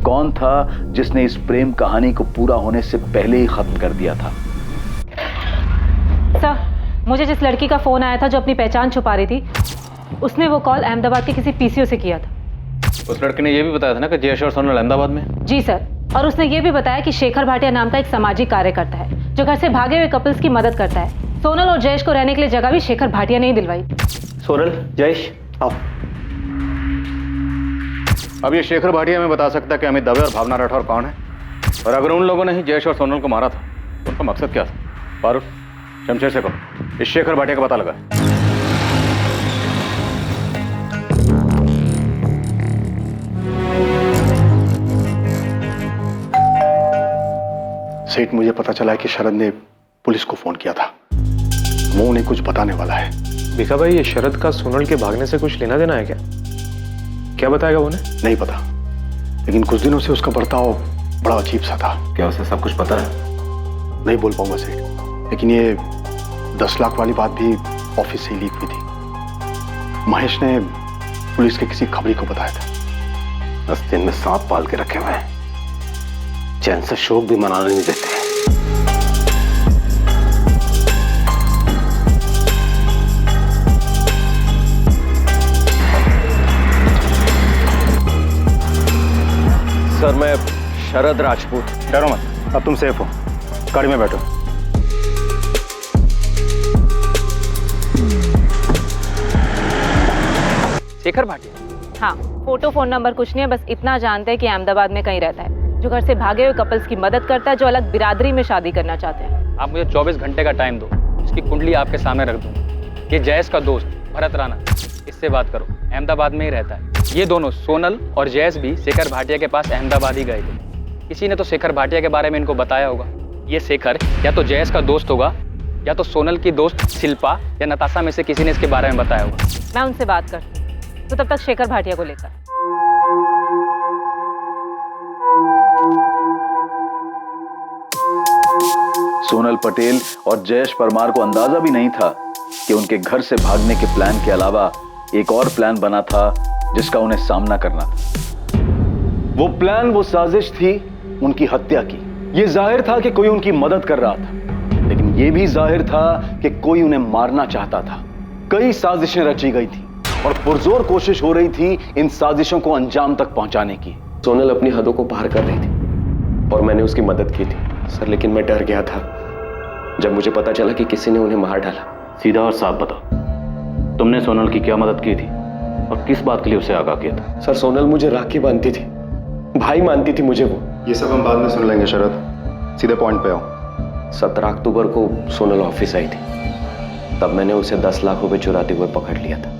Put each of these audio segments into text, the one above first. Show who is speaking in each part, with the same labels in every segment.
Speaker 1: कौन था जिसने इस प्रेम कहानी को पूरा होने से पहले ही खत्म कर दिया था।
Speaker 2: सर, मुझे जिस लड़की का फोन आया था जो अपनी पहचान छुपा रही थी, उसने वो कॉल अहमदाबाद के किसी पीसीओ से किया था।
Speaker 3: उस लड़के ने यह भी बताया था ना कि जयेश और सोनल अहमदाबाद में।
Speaker 2: जी सर, और उसने ये भी बताया कि शेखर भाटिया नाम का एक सामाजिक कार्यकर्ता है जो घर से भागे हुए कपल्स की मदद करता है। सोनल और जयेश को रहने के लिए जगह भी शेखर भाटिया ने ही दिलवाई।
Speaker 4: सोनल, जयेश, आओ।
Speaker 3: अब ये शेखर भाटिया में बता सकता है कि अमित दवे और भावना राठौर कौन है, और अगर उन लोगों ने ही जयेश और सोनल को मारा था तो उनका मकसद क्या था। फारूक, शमशेर से कहो इस शेखर भाटिया का पता लगा।
Speaker 5: सेठ, मुझे पता चला है कि शरद ने पुलिस को फोन किया था। वो उन्हें कुछ बताने वाला है।
Speaker 4: भिखा भाई, ये शरद का सोनल के भागने से कुछ लेना देना है क्या? क्या बताएगा उन्हें?
Speaker 5: नहीं पता, लेकिन कुछ दिनों से उसका बर्ताव बड़ा अजीब सा था।
Speaker 3: क्या उसे सब कुछ पता है?
Speaker 5: नहीं बोल पाऊंगा सेठ, लेकिन ये 10 लाख वाली बात भी ऑफिस से ही लीक हुई थी। महेश ने पुलिस के किसी खबरी को बताया था।
Speaker 6: 10 दिन में सांप पाल के रखे हुए हैं, चैन से शोक भी मनाने नहीं देते।
Speaker 4: सर, मैं शरद राजपूत।
Speaker 5: डरो मत, अब तुम सेफ हो। गाड़ी में बैठो।
Speaker 2: शेखर भाटिया? हाँ, फोटो फोन नंबर कुछ नहीं है, बस इतना जानते हैं कि अहमदाबाद में कहीं रहता है, जो घर से भागे हुए कपल्स की मदद करता है जो अलग बिरादरी में शादी करना चाहते हैं।
Speaker 3: आप मुझे 24 घंटे का टाइम दो, इसकी कुंडली आपके सामने रख दूंगा। ये जयेश का दोस्त भरत राणा, इससे बात करो, अहमदाबाद में ही रहता है। ये दोनों सोनल और जयेश भी शेखर भाटिया के पास अहमदाबाद ही गए थे। किसी ने तो शेखर भाटिया के बारे में इनको बताया होगा। ये शेखर या तो जयेश का दोस्त होगा या तो सोनल की दोस्त शिल्पा या नताशा में से किसी ने इसके बारे में बताया होगा।
Speaker 2: मैं उनसे बात करती हूँ, तो तब तक शेखर भाटिया को लेकर।
Speaker 1: सोनल पटेल और जयेश परमार को अंदाजा भी नहीं था कि उनके घर से भागने के प्लान के अलावा एक और प्लान बना था जिसका उन्हें सामना करना था। वो प्लान, वो साजिश थी उनकी हत्या की। ये जाहिर था कि कोई उनकी मदद कर रहा था, लेकिन ये भी जाहिर था कि कोई उन्हें मारना चाहता था। कई साजिशें रची गई थी और पुरजोर कोशिश हो रही थी इन साजिशों को अंजाम तक पहुंचाने की।
Speaker 6: सोनल अपनी हदों को पार कर रही थी और मैंने उसकी मदद की थी सर, लेकिन मैं डर गया था जब मुझे पता चला कि किसी ने उन्हें मार डाला।
Speaker 3: सीधा और साफ बताओ, तुमने सोनल की क्या मदद की थी और किस बात के लिए उसे आगाह किया था?
Speaker 6: सर, सोनल मुझे राखी बांधती थी, भाई मानती थी मुझे वो।
Speaker 5: ये सब हम बाद में सुन लेंगे शरद, सीधे पॉइंट पे आओ।
Speaker 6: 17 अक्टूबर को सोनल ऑफिस आई थी, तब मैंने उसे 10 लाख रुपए चुराते हुए पकड़ लिया था।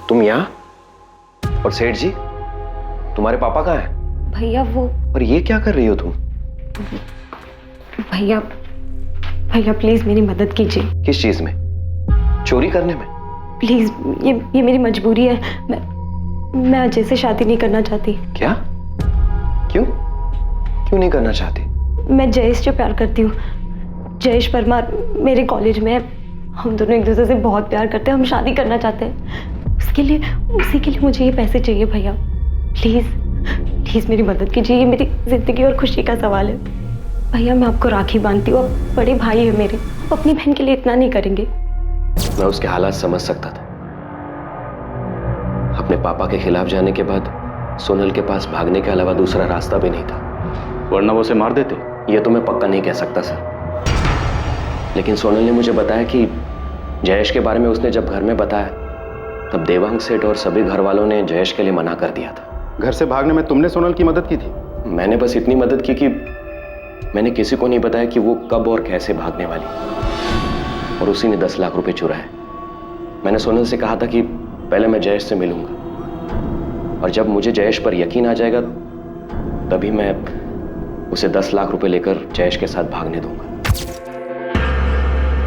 Speaker 6: तुम यहाँ? और सेठ जी, तुम्हारे पापा कहाँ हैं?
Speaker 7: भैया वो।
Speaker 6: और ये क्या कर रही हो तुम?
Speaker 7: भैया, भैया प्लीज मेरी मदद कीजिए।
Speaker 6: किस चीज में? चोरी करने में?
Speaker 7: प्लीज, ये मेरी मजबूरी है। मैं अजय से शादी नहीं करना चाहती।
Speaker 6: क्या? क्यों? क्यों नहीं करना चाहती?
Speaker 7: मैं जयेश से प्यार करती हूँ। जयेश परमार मेरे कॉलेज में है, हम दोनों एक दूसरे से बहुत प्यार करते हैं, हम शादी करना चाहते हैं। उसी के लिए मुझे ये पैसे चाहिए भैया। प्लीज प्लीज मेरी मदद कीजिए, ये मेरी जिंदगी और खुशी का सवाल है। भैया मैं आपको राखी बांधती हूँ, आप बड़े भाई है मेरे, आप अपनी बहन के लिए इतना नहीं करेंगे?
Speaker 6: मैं उसके हालात समझ सकता था। अपने पापा के खिलाफ जाने के बाद सोनल के पास भागने के अलावा दूसरा रास्ता भी नहीं था,
Speaker 3: वरना वो उसे मार देते।
Speaker 6: ये तो मैं पक्का नहीं कह सकता सर, लेकिन सोनल ने मुझे बताया कि जयेश के बारे में उसने जब घर में बताया तब देवांग सेठ और सभी घर वालों ने जयेश के लिए मना कर दिया था।
Speaker 5: घर से भागने में तुमने सोनल की मदद की थी?
Speaker 6: मैंने बस इतनी मदद की कि मैंने किसी को नहीं बताया कि वो कब और कैसे भागने वाली, और उसी ने 10 लाख रुपए चुराए। मैंने सोनल से कहा था कि पहले मैं जयेश से मिलूंगा, और जब मुझे जयेश पर यकीन आ जाएगा तभी मैं उसे 10 लाख रुपए लेकर जयेश के साथ भागने दूंगा।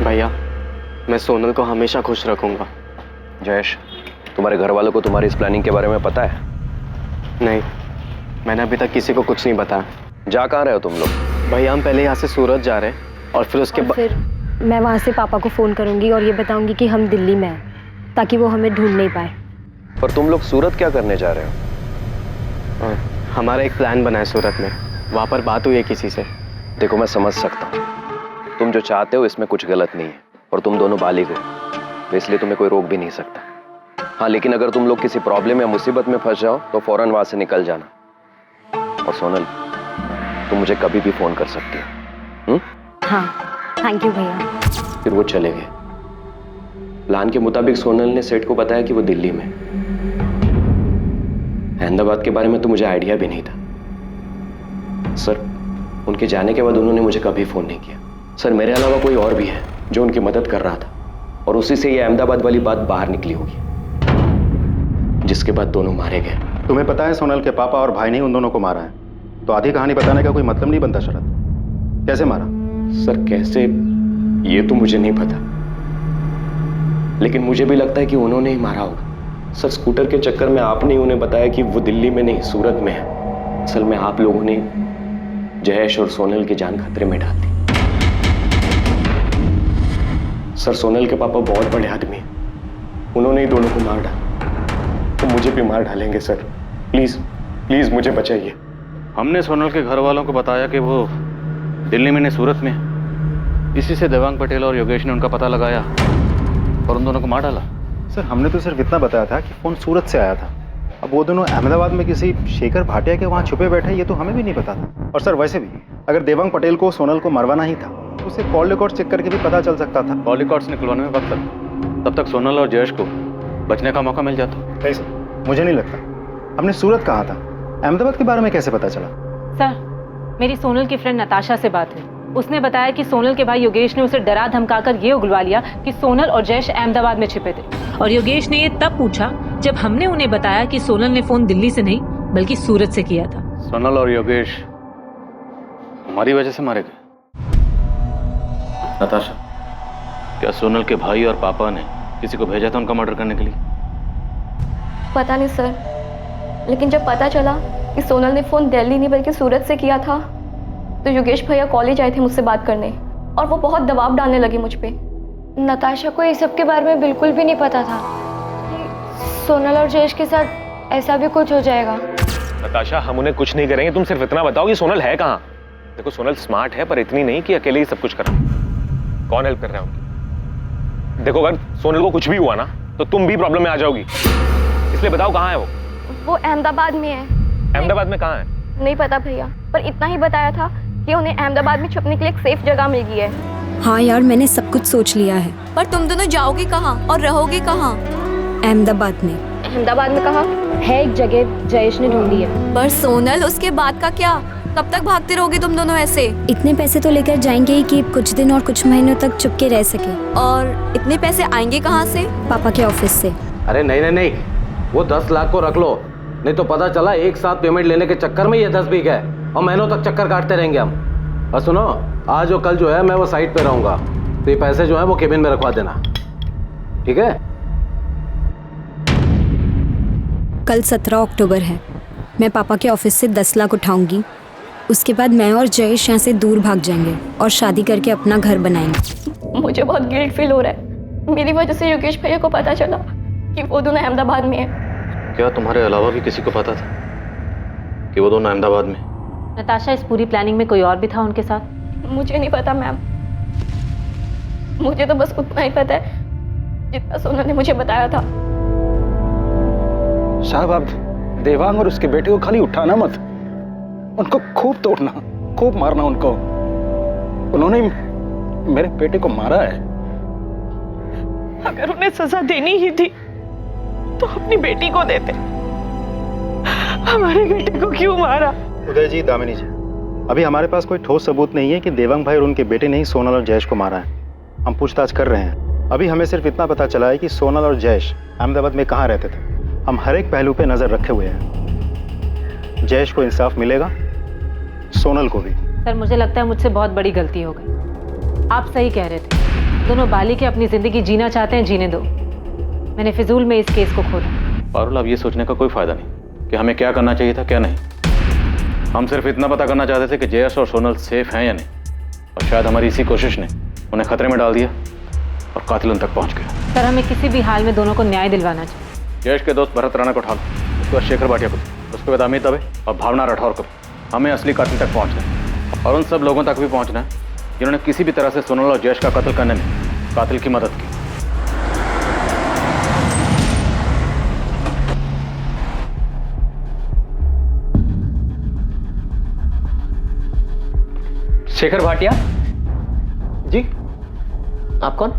Speaker 4: भैया, मैं सोनल को हमेशा खुश रखूंगा।
Speaker 6: जयेश, तुम्हारे घर वालों को तुम्हारी इस प्लानिंग के बारे में पता है?
Speaker 4: नहीं, मैंने अभी तक किसी को कुछ नहीं बताया।
Speaker 6: जा कहाँ रहे हो तुम लोग?
Speaker 4: भैया, हम पहले यहाँ से सूरत जा रहे हैं और फिर उसके बाद
Speaker 7: फिर मैं वहाँ से पापा को फ़ोन करूँगी और ये बताऊँगी कि हम दिल्ली में हैं, ताकि वो हमें ढूंढ नहीं पाए।
Speaker 6: पर तुम लोग सूरत क्या करने जा रहे हो?
Speaker 4: हमारा एक प्लान बना है सूरत में, वहाँ पर बात हुई है किसी से।
Speaker 6: देखो, मैं समझ सकता हूँ, तुम जो चाहते हो इसमें कुछ गलत नहीं है और तुम दोनों बालिग हो, तो इसलिए तुम्हें कोई रोक भी नहीं सकता। हाँ, लेकिन अगर तुम लोग किसी प्रॉब्लम या मुसीबत में फंस जाओ तो फौरन वहां से निकल जाना। और सोनल, तुम मुझे कभी भी फोन कर सकती हो।
Speaker 7: हाँ, थैंक यू भैया।
Speaker 6: फिर वो चले गए। प्लान के मुताबिक सोनल ने सेठ को बताया कि वो दिल्ली में। अहमदाबाद के बारे में तो मुझे आइडिया भी नहीं था। सर, उनके जाने के बाद उन्होंने मुझे कभी फोन नहीं किया। सर, मेरे अलावा कोई और भी है जो उनकी मदद कर रहा था और उसी से ये अहमदाबाद वाली बात बाहर निकली होगी, जिसके बाद दोनों मारे गए।
Speaker 5: तुम्हें पता है सोनल के पापा और भाई ने उन दोनों को मारा है, तो आधी कहानी बताने का कोई मतलब नहीं बनता शरद। कैसे मारा?
Speaker 6: सर, कैसे ये तो मुझे नहीं पता, लेकिन मुझे भी लगता है कि उन्होंने ही मारा होगा। सर, स्कूटर के चक्कर में आपने ही उन्हें बताया कि वो दिल्ली में नहीं सूरत में है। असल में आप लोगों ने जयेश और सोनल की जान खतरे में डाल दी। सर, सोनल के पापा बहुत बड़े आदमी हैं, उन्होंने ही दोनों को मार डाला, तो मुझे भी मार डालेंगे। सर, प्लीज प्लीज मुझे बचाइए।
Speaker 8: हमने सोनल के घर वालों को बताया कि वो दिल्ली में नहीं सूरत में। इसी से देवांग पटेल और योगेश ने उनका पता लगाया और उन दोनों को मार डाला।
Speaker 5: सर, हमने तो सिर्फ इतना बताया था कि फोन सूरत से आया था। अब वो दोनों अहमदाबाद में किसी शेखर भाटिया के वहाँ छुपे बैठे, ये तो हमें भी नहीं पता था। और सर, वैसे भी अगर देवांग पटेल को सोनल को मरवाना ही था तो उसे कॉल रिकॉर्ड चेक करके भी पता चल सकता था।
Speaker 8: कॉल रिकॉर्ड्स निकलवाने में वक्त लगता, तब तक सोनल और जयेश को बचने का मौका मिल जाता।
Speaker 5: नहीं सर, मुझे नहीं लगता। हमने सूरत कहा था, अहमदाबाद के बारे में कैसे पता चला?
Speaker 2: सर, मेरी सोनल की फ्रेंड नताशा से बात हुई। उसने बताया कि सोनल के भाई योगेश ने उसे डरा धमकाकर ये उगलवा लिया कि सोनल और जयेश अहमदाबाद में छिपे थे।
Speaker 9: और योगेश ने ये तब पूछा जब हमने उन्हें बताया कि सोनल ने फोन दिल्ली से नहीं बल्कि सूरत से किया था।
Speaker 8: सोनल और योगेश हमारी वजह से मारे गए। नताशा, क्या सोनल के भाई और पापा ने किसी को भेजा था उनका मर्डर करने के लिए?
Speaker 7: पता नहीं सर, लेकिन जब पता चला कि सोनल ने फ़ोन दिल्ली नहीं बल्कि सूरत से किया था, तो योगेश भैया कॉलेज आए थे मुझसे बात करने और वो बहुत दबाव डालने लगे मुझ पे। नताशा को इस सब के बारे में बिल्कुल भी नहीं पता था कि सोनल और जयेश के साथ ऐसा भी कुछ हो जाएगा।
Speaker 4: नताशा, हम उन्हें कुछ नहीं करेंगे, तुम सिर्फ इतना बताओ कि सोनल है कहाँ। देखो, सोनल स्मार्ट है पर इतनी नहीं कि अकेले ही सब कुछ करा। कौन हेल्प कर रहा है उनकी? देखो, अगर सोनल को कुछ भी हुआ ना तो तुम भी प्रॉब्लम में आ जाओगी, इसलिए बताओ कहाँ है वो?
Speaker 7: वो अहमदाबाद में है।
Speaker 4: अहमदाबाद में कहाँ है?
Speaker 7: नहीं पता भैया, पर इतना ही बताया था कि उन्हें अहमदाबाद में छुपने के लिए एक सेफ जगह मिल गई है।
Speaker 10: हाँ यार, मैंने सब कुछ सोच लिया है।
Speaker 11: पर तुम दोनों जाओगे कहाँ और रहोगे कहाँ?
Speaker 10: अहमदाबाद में।
Speaker 7: अहमदाबाद में कहाँ? है एक जगह जयेश ने ढूंढी है।
Speaker 11: पर सोनल, उसके बाद का क्या? कब तक भागते रहोगे तुम दोनों ऐसे?
Speaker 10: इतने पैसे तो लेकर जाएंगे ही कि कुछ दिन और कुछ महीनों तक चुपके रह सके।
Speaker 11: और इतने पैसे आएंगे कहाँ से?
Speaker 10: पापा के ऑफिस से।
Speaker 12: अरे नहीं नहीं नहीं, वो 10 लाख को रख लो, नहीं तो पता चला एक साथ पेमेंट लेने के चक्कर में ये 10 भी गए और महीनों तक चक्कर काटते रहेंगे हम। और सुनो, आज और कल जो है मैं वो साइट पे रहूंगा, तो ये पैसे जो है वो केबिन में रखवा देना, ठीक है?
Speaker 10: कल 17 अक्टूबर है। मैं पापा के ऑफिस से 10 लाख उठाऊंगी। उसके बाद मैं और जयेश यहाँ से दूर भाग जाएंगे और शादी करके अपना घर बनाएंगे।
Speaker 7: मुझे बहुत गिल्ट फील हो रहा है। मेरी वजह से योगेश भैया को पता चला कि वो दोनों अहमदाबाद में है।
Speaker 8: क्या तुम्हारे अलावा भी किसी को पता था कि वो दोनों अहमदाबाद में?
Speaker 2: नताशा, इस पूरी प्लानिंग में कोई और भी था उनके साथ?
Speaker 7: मुझे नहीं पता मैम, मुझे तो बस उतना ही पता है जितना सोनल ने मुझे बताया था।
Speaker 5: साहब, आप देवांग और उसके बेटे को खाली उठाना मत, उनको खूब तोड़ना, खूब मारना उनको। उन्होंने मेरे बेटे को मारा है।
Speaker 9: अगर उन्हें सजा देनी ही थी तो अपनी बेटी को देते, हमारे बेटे को क्यों मारा?
Speaker 5: उदय जी, दामिनी जी, अभी हमारे पास कोई ठोस सबूत नहीं है कि देवांग भाई और उनके बेटे ने ही सोनल और जयेश को मारा है। हम पूछताछ कर रहे हैं। अभी हमें सिर्फ इतना पता चला है कि सोनल और जयेश अहमदाबाद में कहाँ रहते थे। हम हर एक पहलू पे नजर रखे हुए हैं। जयेश को इंसाफ मिलेगा, सोनल को भी।
Speaker 2: सर मुझे लगता है मुझसे बहुत बड़ी गलती हो गई। आप सही कह रहे थे, दोनों बालिग के अपनी जिंदगी जीना चाहते हैं, जीने दो। मैंने फिजूल में इस केस को खोला।
Speaker 8: पारुल, अब ये सोचने का कोई फायदा नहीं कि हमें क्या करना चाहिए था क्या नहीं। हम सिर्फ इतना पता करना चाहते थे कि जयेश और सोनल सेफ हैं या नहीं, और शायद हमारी इसी कोशिश ने उन्हें खतरे में डाल दिया और कातिल उन तक पहुंच गया।
Speaker 2: सर हमें किसी भी हाल में दोनों को न्याय दिलवाना चाहिए।
Speaker 8: जयेश के दोस्त भरत राणा को उठा लो, उसके बाद शेखर भाटिया को, उसके बाद अमित दवे और भावना राठौर को। हमें असली कातिल तक पहुंचना है और उन सब लोगों तक भी पहुंचना है जिन्होंने किसी भी तरह से सोनल और जयेश का कत्ल करने में कातिल की मदद की।
Speaker 3: शेखर भाटिया
Speaker 6: जी, आप कौन?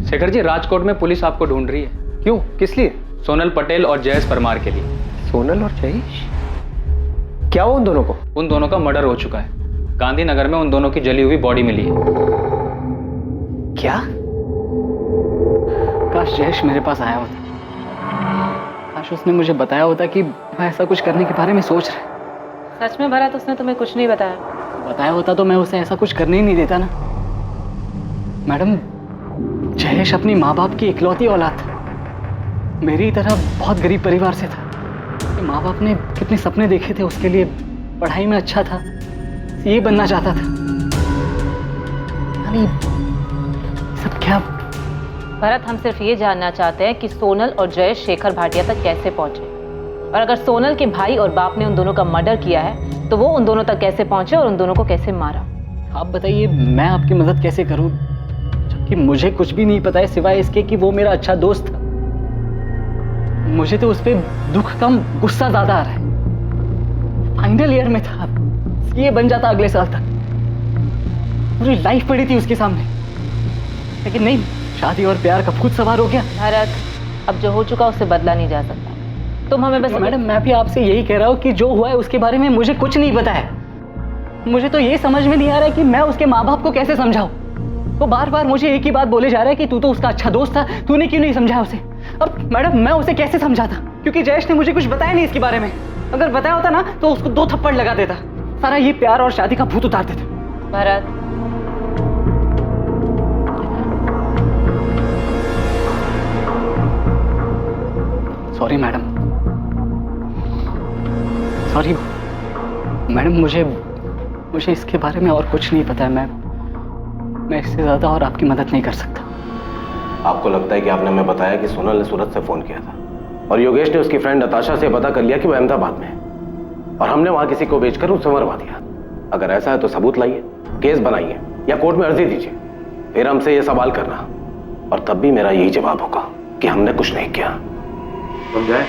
Speaker 3: शेखर जी, राजकोट में पुलिस आपको ढूंढ रही है।
Speaker 6: क्यों, किस लिए?
Speaker 3: सोनल पटेल और जयेश परमार के लिए।
Speaker 6: सोनल और जयेश? क्या हुआ उन दोनों को?
Speaker 3: उन दोनों का मर्डर हो चुका है। गांधीनगर में उन दोनों की जली हुई बॉडी मिली है।
Speaker 6: क्या?
Speaker 13: काश जयेश मेरे पास आया होता, काश उसने मुझे बताया होता कि मैं ऐसा कुछ करने के बारे में सोच रहा।
Speaker 2: सच में भरत, उसने तुम्हें कुछ नहीं बताया?
Speaker 13: बताया होता तो मैं उसे ऐसा कुछ करने ही नहीं देता ना। मैडम, जयेश अपनी माँ बाप की इकलौती औलाद था। मेरी तरह बहुत गरीब परिवार से था। माँ बाप ने कितने सपने देखे थे उसके लिए, पढ़ाई में अच्छा था, ये बनना चाहता था। यानी सब क्या?
Speaker 2: भरत, हम सिर्फ ये जानना चाहते हैं कि सोनल और जयेश शेखर भाटिया तक कैसे पहुंचे, और अगर सोनल के भाई और बाप ने उन दोनों का मर्डर किया है तो वो उन दोनों तक कैसे पहुंचे और उन दोनों को कैसे मारा।
Speaker 13: आप बताइए, मैं आपकी मदद कैसे करूं जबकि मुझे कुछ भी नहीं पता है सिवाय इसके कि वो मेरा अच्छा दोस्त था। मुझे तो उस पर दुख कम गुस्सा ज्यादा आ रहा है। फाइनल ईयर में था, ये बन जाता अगले साल तक। पूरी लाइफ पड़ी थी उसके सामने, लेकिन नहीं, शादी और प्यार का खुद सवार हो गया।
Speaker 2: भरत, अब जो हो चुका उससे बदला नहीं जा सकता। तुम हमें बस।
Speaker 13: मैडम, मैं भी आपसे यही कह रहा हूँ कि जो हुआ है उसके बारे में मुझे कुछ नहीं पता है। मुझे तो ये समझ में नहीं आ रहा है कि मैं उसके माँ बाप को कैसे समझाऊं। वो बार बार मुझे एक ही बात बोले जा रहा है कि तू तो उसका अच्छा दोस्त था, तूने क्यों नहीं समझाया उसे। अब मैडम, मैं उसे कैसे समझाता, क्योंकि जयेश ने मुझे कुछ बताया नहीं इसके बारे में। अगर बताया होता ना तो उसको 2 थप्पड़ लगा देता, सारा ये प्यार और शादी का भूत उतार देता।
Speaker 2: Bharat,
Speaker 13: sorry madam, sorry madam, मुझे इसके बारे में और कुछ नहीं पता है। मैं इससे ज्यादा और आपकी मदद नहीं कर सकता।
Speaker 12: आपको लगता है कि आपने हमें बताया कि सोनल ने सूरत से फोन किया था और योगेश ने उसकी फ्रेंड नताशा से पता कर लिया कि वो अहमदाबाद में है, और हमने वहां किसी को बेचकर उसे मरवा दिया। अगर ऐसा है तो सबूत लाइए, केस बनाइए या कोर्ट में अर्जी दीजिए, फिर हमसे ये सवाल करना, और तब भी मेरा यही जवाब होगा कि हमने कुछ नहीं किया।
Speaker 4: समझाए?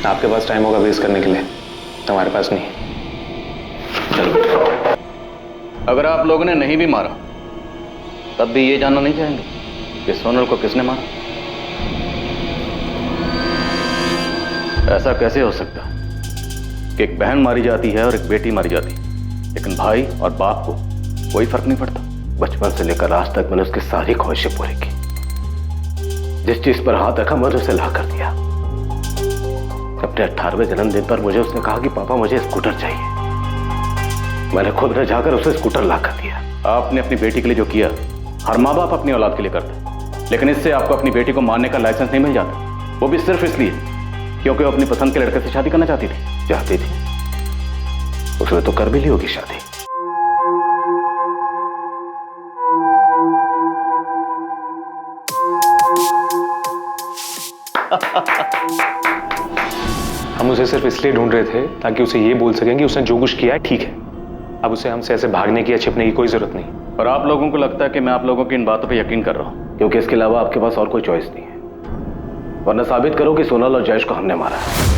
Speaker 4: आपके पास टाइम होगा वेस्ट करने के लिए, हमारे पास नहीं।
Speaker 8: चलो, अगर आप लोगों ने नहीं भी मारा तब भी ये जानना नहीं चाहेंगे कि सोनल को किसने मारा? ऐसा कैसे हो सकता कि एक बहन मारी जाती है और एक बेटी मारी जाती है, लेकिन भाई और बाप को कोई फर्क नहीं पड़ता?
Speaker 12: बचपन से लेकर आज तक मैंने उसकी सारी ख्वाहिशें पूरी की। जिस चीज पर हाथ रखा मैंने उसे ला कर दिया। अपने 18वें जन्मदिन पर मुझे उसने कहा कि पापा मुझे स्कूटर चाहिए। मैंने खुद न जाकर उसे स्कूटर ला कर दिया।
Speaker 8: आपने अपनी बेटी के लिए जो किया हर माँ बाप अपनी औलाद के लिए करता, लेकिन इससे आपको अपनी बेटी को मारने का लाइसेंस नहीं मिल जाता, वो भी सिर्फ इसलिए क्योंकि वो अपनी पसंद के लड़के से शादी करना चाहती थी।
Speaker 12: उसने तो कर भी ली होगी शादी।
Speaker 4: हम उसे सिर्फ इसलिए ढूंढ रहे थे ताकि उसे ये बोल सकें कि उसने जो कुछ किया है ठीक है। अब उसे हमसे ऐसे भागने की या छिपने की कोई जरूरत नहीं।
Speaker 8: और आप लोगों को लगता है कि मैं आप लोगों की इन बातों पे यकीन कर रहा हूं
Speaker 12: क्योंकि इसके अलावा आपके पास और कोई चॉइस नहीं है, वरना साबित करो कि सोनल और जयेश को हमने मारा है।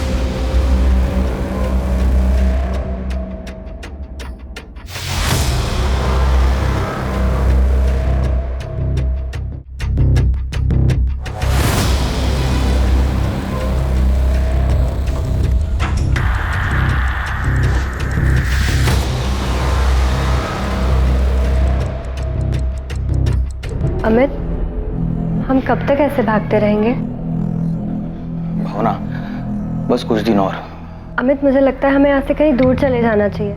Speaker 7: अमित, हम कब तक ऐसे भागते रहेंगे?
Speaker 3: भावना, बस कुछ दिन और,
Speaker 7: अमित, मुझे लगता है हमें यहाँ से कहीं दूर चले जाना चाहिए।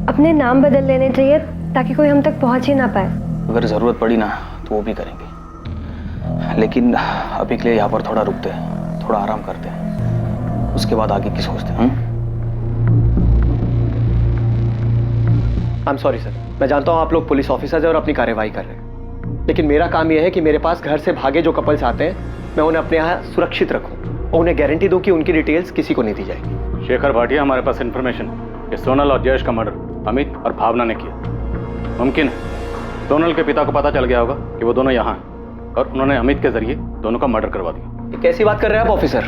Speaker 7: अपने नाम बदल लेने चाहिए ताकि कोई हम तक पहुँच ही ना पाए।
Speaker 3: अगर ज़रूरत पड़ी ना तो वो भी करेंगे, लेकिन अभी के लिए यहाँ पर थोड़ा रुकते हैं, थोड़ा आराम करते हैं, उसके बाद आगे की सोचते हैं।
Speaker 14: आई एम सॉरी सर, मैं जानता हूँ आप लोग पुलिस ऑफिसर्स हैं और अपनी कार्यवाही कर रहे हैं, लेकिन मेरा काम यह है कि मेरे पास घर से भागे जो कपल्स आते हैं मैं उन्हें अपने यहाँ सुरक्षित रखूँ और उन्हें गारंटी दूँ कि उनकी डिटेल्स किसी को नहीं दी जाएगी।
Speaker 8: शेखर भाटिया, हमारे पास इन्फॉर्मेशन कि सोनल और जयेश का मर्डर अमित और भावना ने किया। मुमकिन है सोनल के पिता को पता चल गया होगा कि वो दोनों यहाँ हैं और उन्होंने अमित के जरिए दोनों का मर्डर करवा दिया।
Speaker 14: ये कैसी बात कर रहे हैं आप ऑफिसर?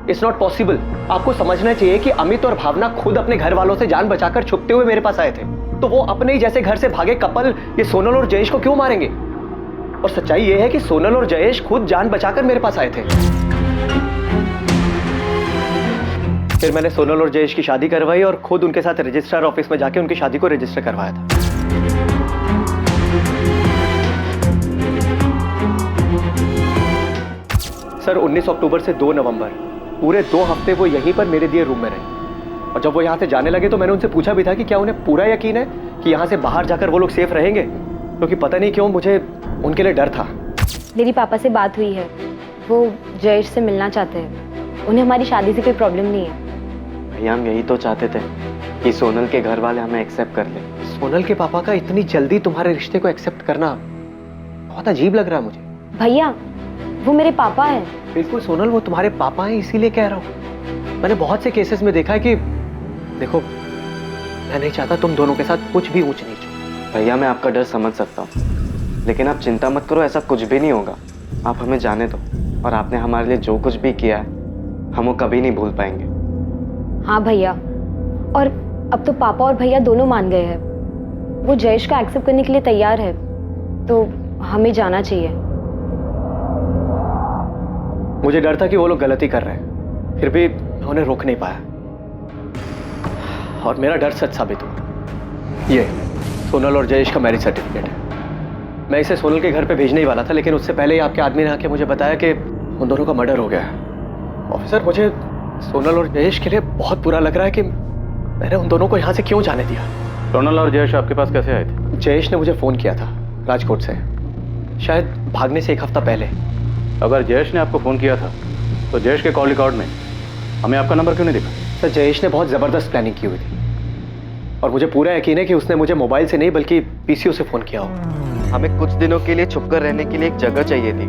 Speaker 14: It's not possible. आपको समझना चाहिए कि अमित और भावना खुद अपने घर वालों से जान बचाकर छुपते हुए मेरे पास आए थे, तो वो अपने ही जैसे घर से भागे कपल ये सोनल और जयेश को क्यों मारेंगे? और सच्चाई ये है कि सोनल और जयेश खुद जान बचाकर मेरे पास आए थे। फिर मैंने सोनल और जयेश की शादी करवाई और खुद उनके साथ रजिस्ट्रार ऑफिस में जाके उनकी शादी को रजिस्टर करवाया था। सर 19 अक्टूबर से 2 नवंबर पूरे 2 हफ्ते वो यहीं पर मेरे दिए रूम में रहे, और जब वो यहाँ से जाने लगे तो मैंने उनसे पूछा भी था कि क्या उन्हें पूरा यकीन है कि यहाँ से बाहर जाकर वो लोग सेफ रहेंगे, क्योंकि पता नहीं क्यों मुझे उनके लिए डर था।
Speaker 7: मेरी पापा से बात हुई है, वो जयेश से मिलना चाहते हैं। उन्हें हमारी शादी से कोई प्रॉब्लम नहीं है।
Speaker 15: भैया हम यही तो चाहते थे कि सोनल के घर वाले हमें एक्सेप्ट कर ले।
Speaker 14: सोनल के पापा का इतनी जल्दी तुम्हारे रिश्ते को एक्सेप्ट करना बहुत अजीब लग रहा है मुझे।
Speaker 7: भैया वो मेरे पापा हैं।
Speaker 14: बिल्कुल सोनल, वो तुम्हारे पापा हैं, इसीलिए कह रहा हूँ। मैंने बहुत से केसेस में देखा है कि देखो, मैं नहीं चाहता तुम दोनों के साथ कुछ भी ऊंच नीच हो।
Speaker 15: भैया मैं आपका डर समझ सकता हूँ, लेकिन आप चिंता मत करो, ऐसा कुछ भी नहीं होगा। आप हमें जाने दो, और आपने हमारे लिए जो कुछ भी किया है हम वो कभी नहीं भूल पाएंगे।
Speaker 7: हाँ भैया, और अब तो पापा और भैया दोनों मान गए हैं। वो जयेश का एक्सेप्ट करने के लिए तैयार है, तो हमें जाना चाहिए।
Speaker 14: मुझे डर था कि वो लोग गलती कर रहे हैं, फिर भी मैं उन्हें रोक नहीं पाया, और मेरा डर सच साबित हुआ। ये सोनल और जयेश का मैरिज सर्टिफिकेट है। मैं इसे सोनल के घर पे भेजने ही वाला था, लेकिन उससे पहले ही आपके आदमी ने आके मुझे बताया कि उन दोनों का मर्डर हो गया है। ऑफिसर, मुझे सोनल और जयेश के लिए बहुत बुरा लग रहा है कि मैंने उन दोनों को यहाँ से क्यों जाने दिया।
Speaker 8: सोनल और जयेश आपके पास कैसे आए थे?
Speaker 14: जयेश ने मुझे फ़ोन किया था राजकोट से, शायद भागने से 1 हफ्ता पहले।
Speaker 8: अगर जयेश ने आपको फ़ोन किया था तो जयेश के कॉल रिकॉर्ड में हमें आपका नंबर क्यों नहीं दिखा?
Speaker 14: सर, जयेश ने बहुत ज़बरदस्त प्लानिंग की हुई थी, और मुझे पूरा यकीन है कि उसने मुझे मोबाइल से नहीं बल्कि पीसीओ से फ़ोन किया हो।
Speaker 15: हमें कुछ दिनों के लिए छुपकर रहने के लिए एक जगह चाहिए थी।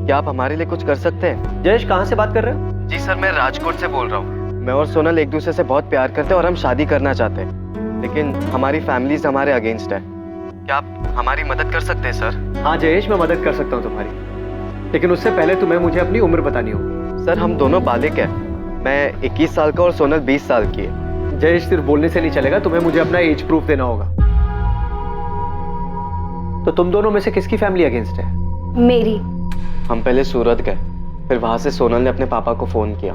Speaker 15: क्या आप हमारे लिए कुछ कर सकते हैं?
Speaker 14: जयेश, कहाँ से बात कर रहे हो?
Speaker 15: जी सर, मैं राजकोट से बोल रहा हूँ। मैं और सोनल एक दूसरे से बहुत प्यार करते हैं और हम शादी करना चाहते हैं, लेकिन हमारी फैमिलीज हमारे अगेंस्ट है। क्या आप हमारी मदद कर सकते हैं सर?
Speaker 14: हाँ जयेश, मैं मदद कर सकता हूँ तुम्हारी, लेकिन उससे पहले तुम्हें मुझे अपनी उम्र बतानी होगी।
Speaker 15: सर, हम दोनों बालिग हैं। मैं 21 साल का और सोनल 20 साल की है।
Speaker 14: जयेश, सिर्फ बोलने से नहीं चलेगा, तुम्हें मुझे अपना एज प्रूफ देना होगा। तो तुम दोनों में से किसकी फैमिली अगेंस्ट है?
Speaker 7: मेरी।
Speaker 15: हम पहले सूरत गए, फिर वहां से सोनल ने अपने पापा को फोन किया।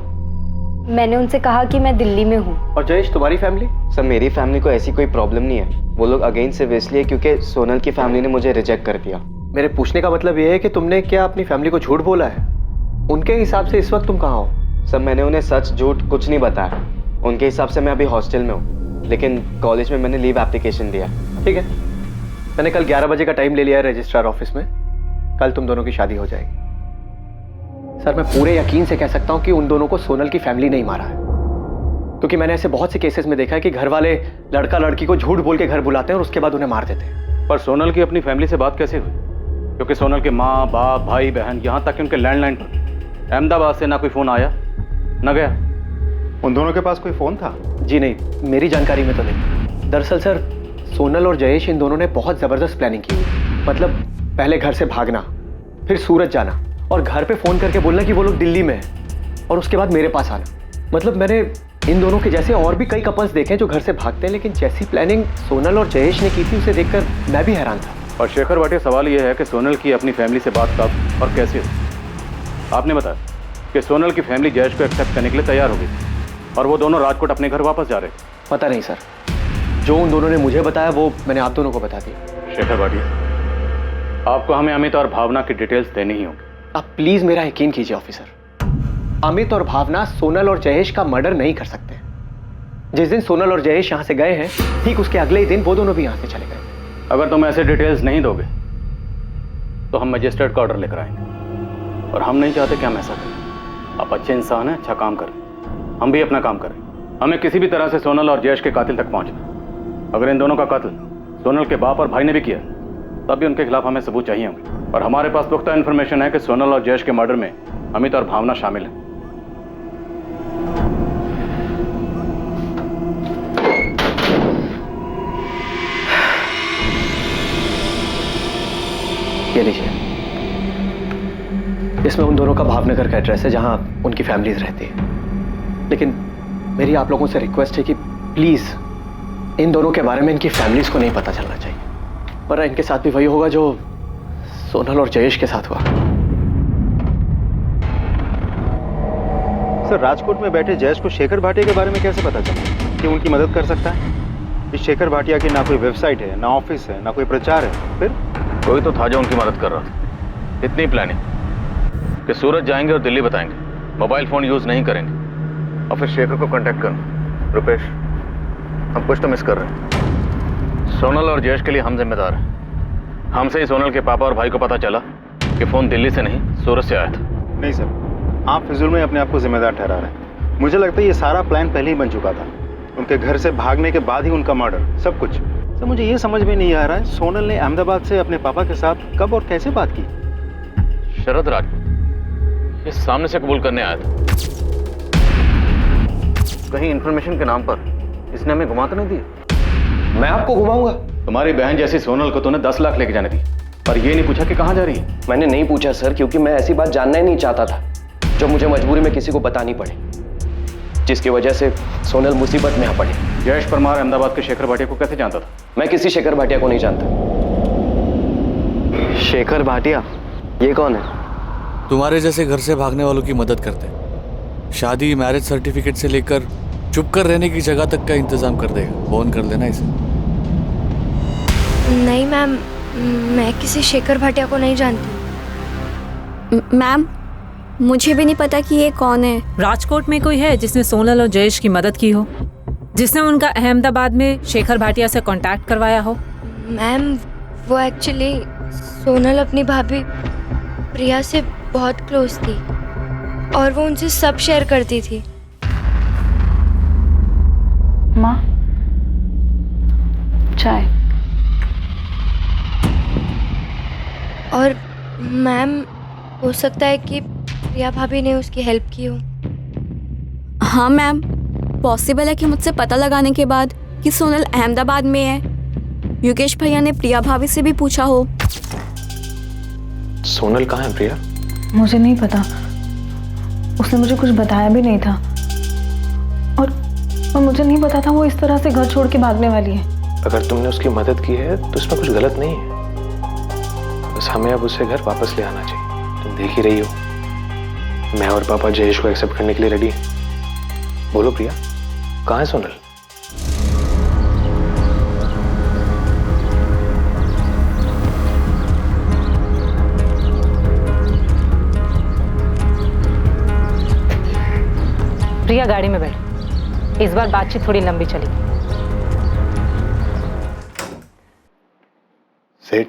Speaker 7: मैंने उनसे कहा कि मैं दिल्ली में हूँ।
Speaker 14: और जयेश, तुम्हारी फैमिली?
Speaker 15: सर, मेरी फैमिली को ऐसी कोई प्रॉब्लम नहीं है। वो लोग अगेंस्ट सिर्फ इसलिए क्योंकि सोनल की फैमिली ने मुझे रिजेक्ट कर दिया।
Speaker 14: मेरे पूछने का मतलब ये है कि तुमने क्या अपनी फैमिली को झूठ बोला है? उनके हिसाब से इस वक्त तुम कहाँ हो?
Speaker 15: सर, मैंने उन्हें सच झूठ कुछ नहीं बताया। उनके हिसाब से मैं अभी हॉस्टल में हूँ, लेकिन कॉलेज में मैंने लीव एप्लीकेशन दिया।
Speaker 14: ठीक है, मैंने कल 11 बजे का टाइम ले लिया है रजिस्ट्रार ऑफिस में। कल तुम दोनों की शादी हो जाएगी। सर, मैं पूरे यकीन से कह सकता हूँ कि उन दोनों को सोनल की फैमिली नहीं मारा है, क्योंकि मैंने ऐसे बहुत से केसेस में देखा है कि घर वाले लड़का लड़की को झूठ बोल के घर बुलाते हैं और उसके बाद उन्हें मार देते हैं।
Speaker 8: पर सोनल की अपनी फैमिली से बात कैसे हुई? क्योंकि सोनल के माँ बाप भाई बहन, यहाँ तक कि उनके लैंडलाइन पर अहमदाबाद से ना कोई फ़ोन आया ना गया।
Speaker 5: उन दोनों के पास कोई फ़ोन था?
Speaker 14: जी नहीं, मेरी जानकारी में तो नहीं। दरअसल सर, सोनल और जयेश इन दोनों ने बहुत ज़बरदस्त प्लानिंग की हुई। मतलब पहले घर से भागना, फिर सूरत जाना, और घर पे फ़ोन करके बोलना कि वो लोग दिल्ली में हैं, और उसके बाद मेरे पास आना। मतलब मैंने इन दोनों के जैसे और भी कई कपल्स देखे हैं जो घर से भागते हैं, लेकिन जैसी प्लानिंग सोनल और जयेश ने की थी उसे देखकर मैं भी हैरान था।
Speaker 8: और शेखर भाटिया, सवाल यह है कि सोनल की अपनी फैमिली से बात कब और कैसे हुई? आपने बताया कि सोनल की फैमिली जयेश को एक्सेप्ट करने के लिए तैयार हो गई और वो दोनों राजकोट अपने घर वापस जा रहे थे।
Speaker 14: पता नहीं सर, जो उन दोनों ने मुझे बताया वो मैंने आप दोनों को बता दिया।
Speaker 8: शेखर भाटिया, आपको हमें अमित और भावना की डिटेल्स देनी ही होगी।
Speaker 14: आप प्लीज मेरा यकीन कीजिए ऑफिसर, अमित और भावना सोनल और जयेश का मर्डर नहीं कर सकते। जिस दिन सोनल और जयेश यहां से गए हैं, ठीक उसके अगले ही दिन वो दोनों भी यहां से चले गए।
Speaker 8: अगर तुम ऐसे डिटेल्स नहीं दोगे तो हम मजिस्ट्रेट का ऑर्डर लेकर आएंगे, और हम नहीं चाहते कि हम ऐसा करें। आप अच्छे इंसान हैं, अच्छा काम करें, हम भी अपना काम करें। हमें किसी भी तरह से सोनल और जयेश के कातिल तक पहुंचना। अगर इन दोनों का कत्ल सोनल के बाप और भाई ने भी किया तब भी उनके खिलाफ हमें सबूत चाहिए होंगे, और हमारे पास पुख्ता इन्फॉर्मेशन है कि सोनल और जयेश के मर्डर में अमित और भावना शामिल हैं।
Speaker 14: ये लीजिए, इसमें उन दोनों का भावनगर का एड्रेस है जहां उनकी फैमिलीज रहती है। लेकिन मेरी आप लोगों से रिक्वेस्ट है कि प्लीज इन दोनों के बारे में इनकी फैमिलीज को नहीं पता चलना चाहिए, वरना इनके साथ भी वही होगा जो सोनल और जयेश के साथ हुआ।
Speaker 5: सर, राजकोट में बैठे जयेश को शेखर भाटिया के बारे में कैसे पता चला कि उनकी मदद कर सकता है? इस शेखर भाटिया की ना कोई वेबसाइट है, ना ऑफिस है, ना कोई प्रचार है। फिर
Speaker 8: कोई तो था जो उनकी मदद कर रहा था। इतनी प्लानिंग कि सूरत जाएंगे और दिल्ली बताएंगे, मोबाइल फोन यूज नहीं करेंगे, और फिर शेखर को कांटेक्ट करना। रुपेश, हम कुछ तो मिस कर रहे हैं। सोनल और जयेश के लिए हम जिम्मेदार हैं। हमसे ही सोनल के पापा और भाई को पता चला कि फोन दिल्ली से नहीं सूरत से आया था।
Speaker 5: नहीं सर, आप फिजूल में अपने आप को जिम्मेदार ठहरा रहे हैं। मुझे लगता है ये सारा प्लान पहले ही बन चुका था। उनके घर से भागने के बाद ही उनका मर्डर, सब कुछ। सर, मुझे ये समझ में नहीं आ रहा है, सोनल ने अहमदाबाद से अपने पापा के साथ कब और कैसे बात की?
Speaker 8: शरद राज ये सामने से कबूल करने आया था। कहीं इंफॉर्मेशन के नाम पर इसने हमें घुमा तो नहीं दिया?
Speaker 6: मैं आपको घुमाऊंगा?
Speaker 8: तुम्हारी बहन जैसी सोनल को तूने 10 लाख लेके जाने दी, पर ये नहीं पूछा कि कहाँ जा रही है?
Speaker 6: मैंने नहीं पूछा सर, क्योंकि मैं ऐसी बात जानना ही नहीं चाहता था जो मुझे मजबूरी में किसी को बतानी पड़े, जिसकी वजह से सोनल मुसीबत में आ पड़े।
Speaker 8: जयेश परमार अहमदाबाद के शेखर भाटिया को कैसे जानता था?
Speaker 6: मैं किसी शेखर भाटिया को नहीं जानता।
Speaker 15: शेखर भाटिया? ये कौन है?
Speaker 16: तुम्हारे जैसे घर से भागने वालों की मदद करते हैं। शादी, मैरिज सर्टिफिकेट से लेकर चुप कर रहने की जगह तक का इंतजाम कर देगा। फोन कर लेना इसे।
Speaker 17: नहीं मैम, मैं किसी शेखर भाटिया को नहीं जानती।
Speaker 10: मैम, मुझे भी नहीं पता कि ये कौन है।
Speaker 9: राजकोट में कोई है जिसने सोनल और जयेश की मदद की हो, जिसने उनका अहमदाबाद में शेखर भाटिया से कांटेक्ट करवाया हो?
Speaker 17: मैम, वो एक्चुअली सोनल अपनी भाभी प्रिया से बहुत क्लोज थी और वो उनसे सब शेयर करती थी।
Speaker 2: माँ, चाय।
Speaker 17: और मैम, हो सकता है कि प्रिया भाभी ने उसकी हेल्प की हो।
Speaker 10: हाँ मैम, पॉसिबल है कि मुझसे पता लगाने के बाद कि सोनल अहमदाबाद में है, योगेश भैया ने प्रिया भाभी से भी पूछा हो।
Speaker 14: सोनल कहाँ है प्रिया?
Speaker 18: मुझे नहीं पता, उसने मुझे कुछ बताया भी नहीं था, और मुझे नहीं पता था वो इस तरह से घर छोड़ के भागने वाली है।
Speaker 4: अगर तुमने उसकी मदद की है तो इसमें कुछ गलत नहीं है, बस हमें अब उसे घर वापस ले आना चाहिए। तुम देख ही रही हो, मैं और पापा जयेश को एक्सेप्ट करने के लिए रेडी हैं। बोलो प्रिया, कहाँ है सोनल?
Speaker 2: प्रिया, गाड़ी में बैठ। इस बार बातचीत थोड़ी लंबी चली।
Speaker 19: सेठ,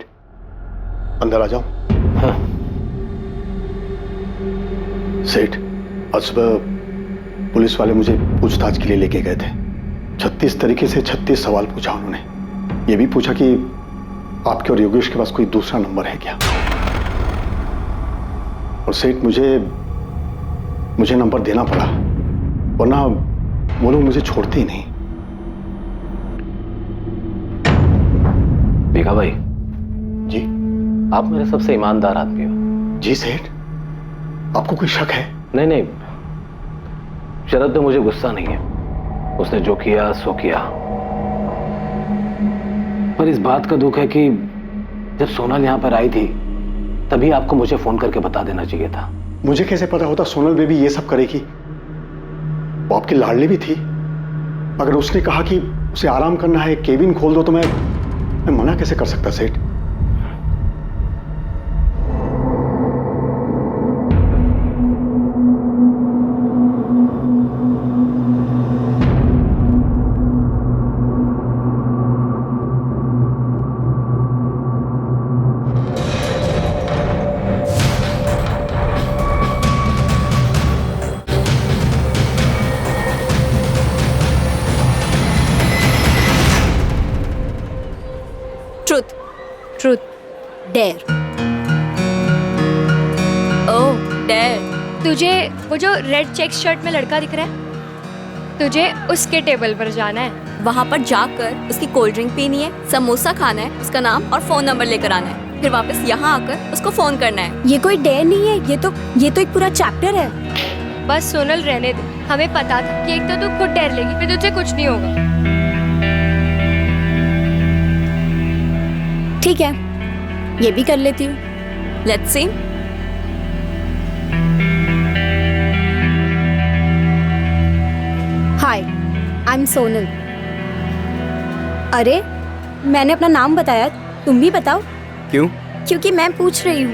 Speaker 19: अंदर आ जाओ। हाँ। सेठ, आज सुबह पुलिस वाले मुझे पूछताछ के लिए लेके गए थे। 36 तरीके से 36 सवाल पूछा उन्होंने। ये भी पूछा कि आपके और योगेश के पास कोई दूसरा नंबर है क्या। और सेठ, मुझे नंबर देना पड़ा, वरना वो लोग मुझे छोड़ते ही नहीं।
Speaker 12: भीखा भाई
Speaker 19: जी,
Speaker 12: आप मेरे सबसे ईमानदार आदमी हो।
Speaker 19: जी सेठ, आपको कोई शक है?
Speaker 12: नहीं, शरद पे मुझे गुस्सा नहीं है, उसने जो किया सो किया। पर इस बात का दुख है कि जब सोनल यहां पर आई थी तभी आपको मुझे फोन करके बता देना चाहिए था।
Speaker 19: मुझे कैसे पता होता सोनल बेबी ये सब करेगी? वो आपकी लाडली भी थी। अगर उसने कहा कि उसे आराम करना है, केबिन खोल दो, तो मैं मना कैसे कर सकता सेठ?
Speaker 17: ट्रुथ।
Speaker 10: डेयर।
Speaker 17: ओह डेयर। तुझे वो जो रेड चेक शर्ट में लड़का दिख रहा है, तुझे उसके टेबल पर जाना है।
Speaker 11: वहाँ पर जाकर उसकी कोल्ड ड्रिंक पीनी है, समोसा खाना है, उसका नाम और फोन नंबर लेकर आना है, फिर वापस यहाँ आकर उसको फोन करना है।
Speaker 10: ये कोई डेयर नहीं है, ये तो एक पूरा चैप्टर है।
Speaker 17: बस सोनल रहने दे, हमें पता था कि एक तो तू खुद डेर लेगी, फिर तुझसे कुछ नहीं होगा।
Speaker 10: ठीक है, ये भी कर लेती हूँ।
Speaker 11: Let's see.
Speaker 10: Hi, I am Sonal. अरे मैंने अपना नाम बताया, तुम भी बताओ।
Speaker 15: क्यों?
Speaker 10: क्योंकि मैं पूछ रही हूँ।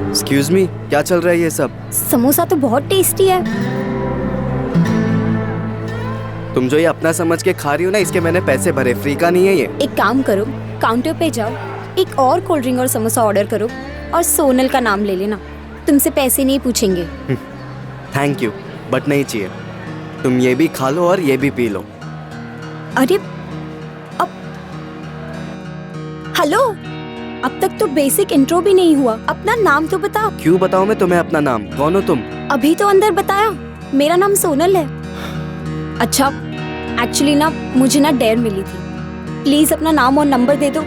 Speaker 15: एक्सक्यूज मी, क्या चल रहा है ये सब?
Speaker 10: समोसा तो बहुत टेस्टी है।
Speaker 15: तुम जो ये अपना समझ के खा रही हो ना, इसके मैंने पैसे भरे, फ्री का नहीं है ये।
Speaker 10: एक काम करो, काउंटर पे जाओ, एक और कोल्ड ड्रिंक और समोसा ऑर्डर करो और सोनल का नाम ले लेना, तुमसे पैसे नहीं पूछेंगे।
Speaker 15: थैंक यू, बट नहीं चाहिए। तुम ये भी खा लो और ये भी पी लो।
Speaker 10: अरे अब हेलो, अब तक तो बेसिक इंट्रो भी नहीं हुआ, अपना नाम तो बताओ।
Speaker 15: क्यों बताऊं मैं तुम्हें अपना नाम? कौन हो तुम?
Speaker 10: अभी तो अंदर बताया, मेरा नाम सोनल है। अच्छा, एक्चुअली ना मुझे ना डेयर मिली थी, प्लीज अपना नाम और नंबर दे दो,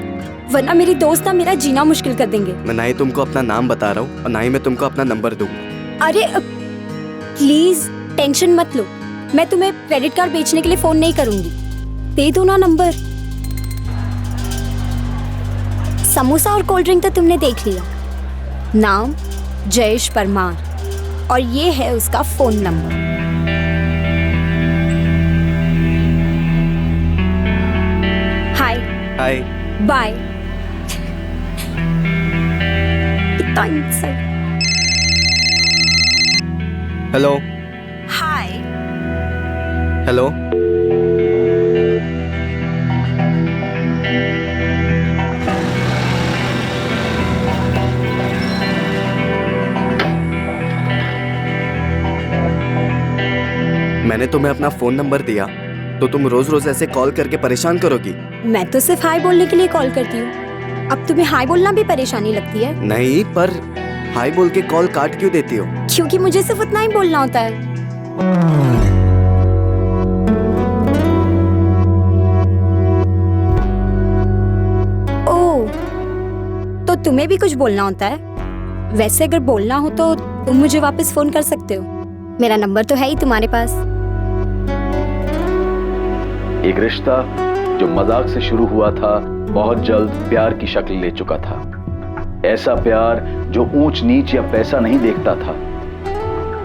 Speaker 10: वरना मेरी दोस्त ना मेरा जीना मुश्किल कर देंगे।
Speaker 15: मैं ना ही तुमको अपना नाम बता रहा हूँ और ना ही मैं तुमको अपना नंबर दूंगा।
Speaker 10: अरे प्लीज टेंशन मत लो, मैं तुम्हें क्रेडिट कार्ड बेचने के लिए फोन नहीं करूंगी, दे दो ना नंबर। समोसा और कोल्ड ड्रिंक तो तुमने देख लिया, नाम जयेश परमार और ये है उसका फोन नंबर। हाय
Speaker 15: हाय
Speaker 10: बाय। कितना इंसल्ट।
Speaker 15: Hello
Speaker 10: hi
Speaker 15: hello. मैंने तुम्हें अपना फोन नंबर दिया तो तुम रोज रोज ऐसे कॉल करके परेशान करोगी?
Speaker 10: मैं तो सिर्फ हाय बोलने के लिए कॉल करती हूँ, अब तुम्हें हाय बोलना भी परेशानी लगती है?
Speaker 15: नहीं, पर हाय बोल के कॉल काट क्यों देती हो?
Speaker 10: क्योंकि मुझे सिर्फ उतना ही बोलना होता है। ओह, तो तुम्हें भी कुछ बोलना होता है? वैसे अगर बोलना हो तो तुम मुझे वापस फोन कर सकते हो, मेरा नंबर तो है ही तुम्हारे पास।
Speaker 1: एक रिश्ता जो मजाक से शुरू हुआ था बहुत जल्द प्यार की शक्ल ले चुका था। ऐसा प्यार जो ऊंच नीच या पैसा नहीं देखता था।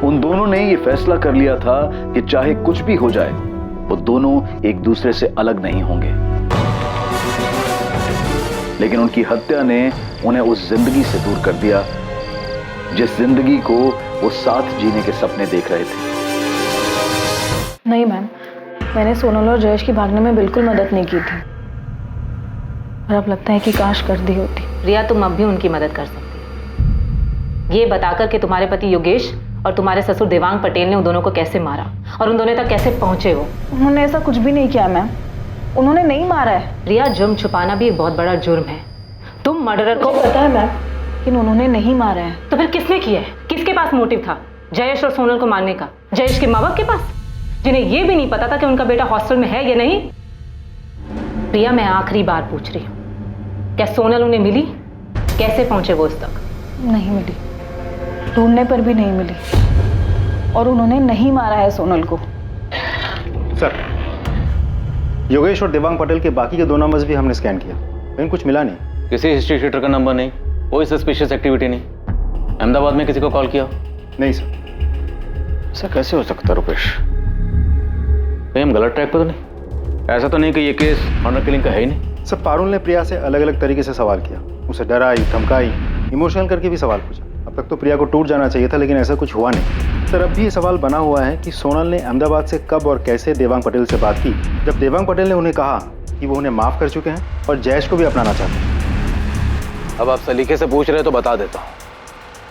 Speaker 1: उन दोनों ने ये फैसला कर लिया था कि चाहे कुछ भी हो जाए वो दोनों एक दूसरे से अलग नहीं होंगे। लेकिन उनकी हत्या ने उन्हें उस जिंदगी से दूर कर दिया जिस जिंदगी को वो साथ जीने के सपने देख रहे थे।
Speaker 18: नहीं मैम, मैंने सोनल और जयेश की भागने में बिल्कुल मदद नहीं की थी, और अब लगता है कि काश कर दी होती।
Speaker 2: रिया, तुम अब भी उनकी मदद कर सकती हो, ये बताकर कि तुम्हारे पति योगेश और तुम्हारे ससुर देवांग पटेल ने उन दोनों को कैसे मारा और उन दोनों तक कैसे पहुंचे। वो
Speaker 18: उन्होंने ऐसा कुछ भी नहीं किया मैम, उन्होंने नहीं मारा है।
Speaker 2: रिया, जुर्म छुपाना भी एक बहुत बड़ा जुर्म है। तुम मर्डरर को
Speaker 18: पता है मैम, लेकिन उन्होंने नहीं मारा है।
Speaker 2: तो फिर किसने किया है? किसके पास मोटिव था जयेश और सोनल को मारने का? जयेश के माँ बाप के पास, जिन्हें यह भी नहीं पता था कि उनका बेटा हॉस्टल में है या नहीं। रिया, मैं आखिरी बार पूछ रही हूँ, क्या सोनल उन्हें मिली? कैसे पहुंचे वो उस तक?
Speaker 18: नहीं मिली, ढूंढने पर भी नहीं मिली, और उन्होंने नहीं मारा है सोनल को।
Speaker 5: सर, योगेश और देवांग पटेल के बाकी के 2 नंबर्स भी हमने स्कैन किया, लेकिन कुछ मिला नहीं।
Speaker 8: किसी हिस्ट्री शीटर का नंबर नहीं, कोई सस्पिशियस एक्टिविटी नहीं। अहमदाबाद में किसी को कॉल किया?
Speaker 5: नहीं सर।
Speaker 8: ऐसा कैसे हो सकता रुपेश? कहीं हम गलत ट्रैक पर तो नहीं? ऐसा तो नहीं कि ये केस ऑनर किलिंग का है ही नहीं?
Speaker 5: सर, पारुल ने प्रिया से अलग अलग तरीके से सवाल किया, उसे डराई, धमकाई, इमोशनल करके भी सवाल पूछा। अब तक तो प्रिया को टूट जाना चाहिए था, लेकिन ऐसा कुछ हुआ नहीं। सर, अब भी ये सवाल बना हुआ है कि सोनल ने अहमदाबाद से कब और कैसे देवांग पटेल से बात की, जब देवांग पटेल ने उन्हें कहा कि वो उन्हें माफ कर चुके हैं और जयेश को भी अपनाना चाहते हैं।
Speaker 12: अब आप सलीके से पूछ रहे तो बता देता हूँ।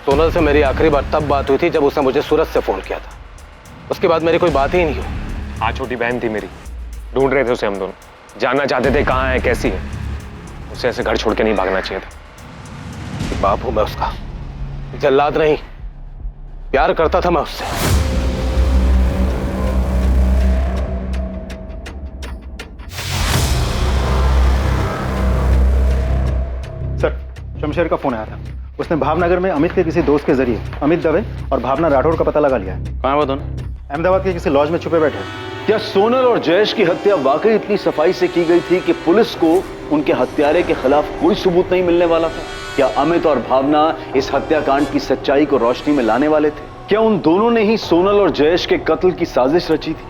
Speaker 12: सोनल से मेरी आखिरी बार तब बात हुई थी जब उसने मुझे सूरत से फ़ोन किया था।
Speaker 4: उसके बाद मेरी कोई बात ही नहीं हुई। हाँ, छोटी बहन थी मेरी, ढूंढ रहे थे उसे हम दोनों, जानना चाहते थे कहाँ है, कैसी है। उसे ऐसे घर छोड़ के नहीं भागना चाहिए था। बाप हूं मैं उसका, जल्लाद नहीं, प्यार करता था मैं उससे।
Speaker 5: सर, शमशेर का फोन आया था। उसने भावनगर में अमित के किसी दोस्त के जरिए अमित दवे और भावना राठौड़ का पता लगा लिया है।
Speaker 8: कहाँ वो दोनों?
Speaker 5: अहमदाबाद के किसी लॉज में छुपे बैठे।
Speaker 1: क्या सोनल और जयेश की हत्या वाकई इतनी सफाई से की गई थी कि पुलिस को उनके हत्यारे के खिलाफ कोई सबूत नहीं मिलने वाला था? क्या अमित और भावना इस हत्याकांड की सच्चाई को रोशनी में लाने वाले थे? क्या उन दोनों ने ही सोनल और जयेश के कत्ल की साजिश रची थी?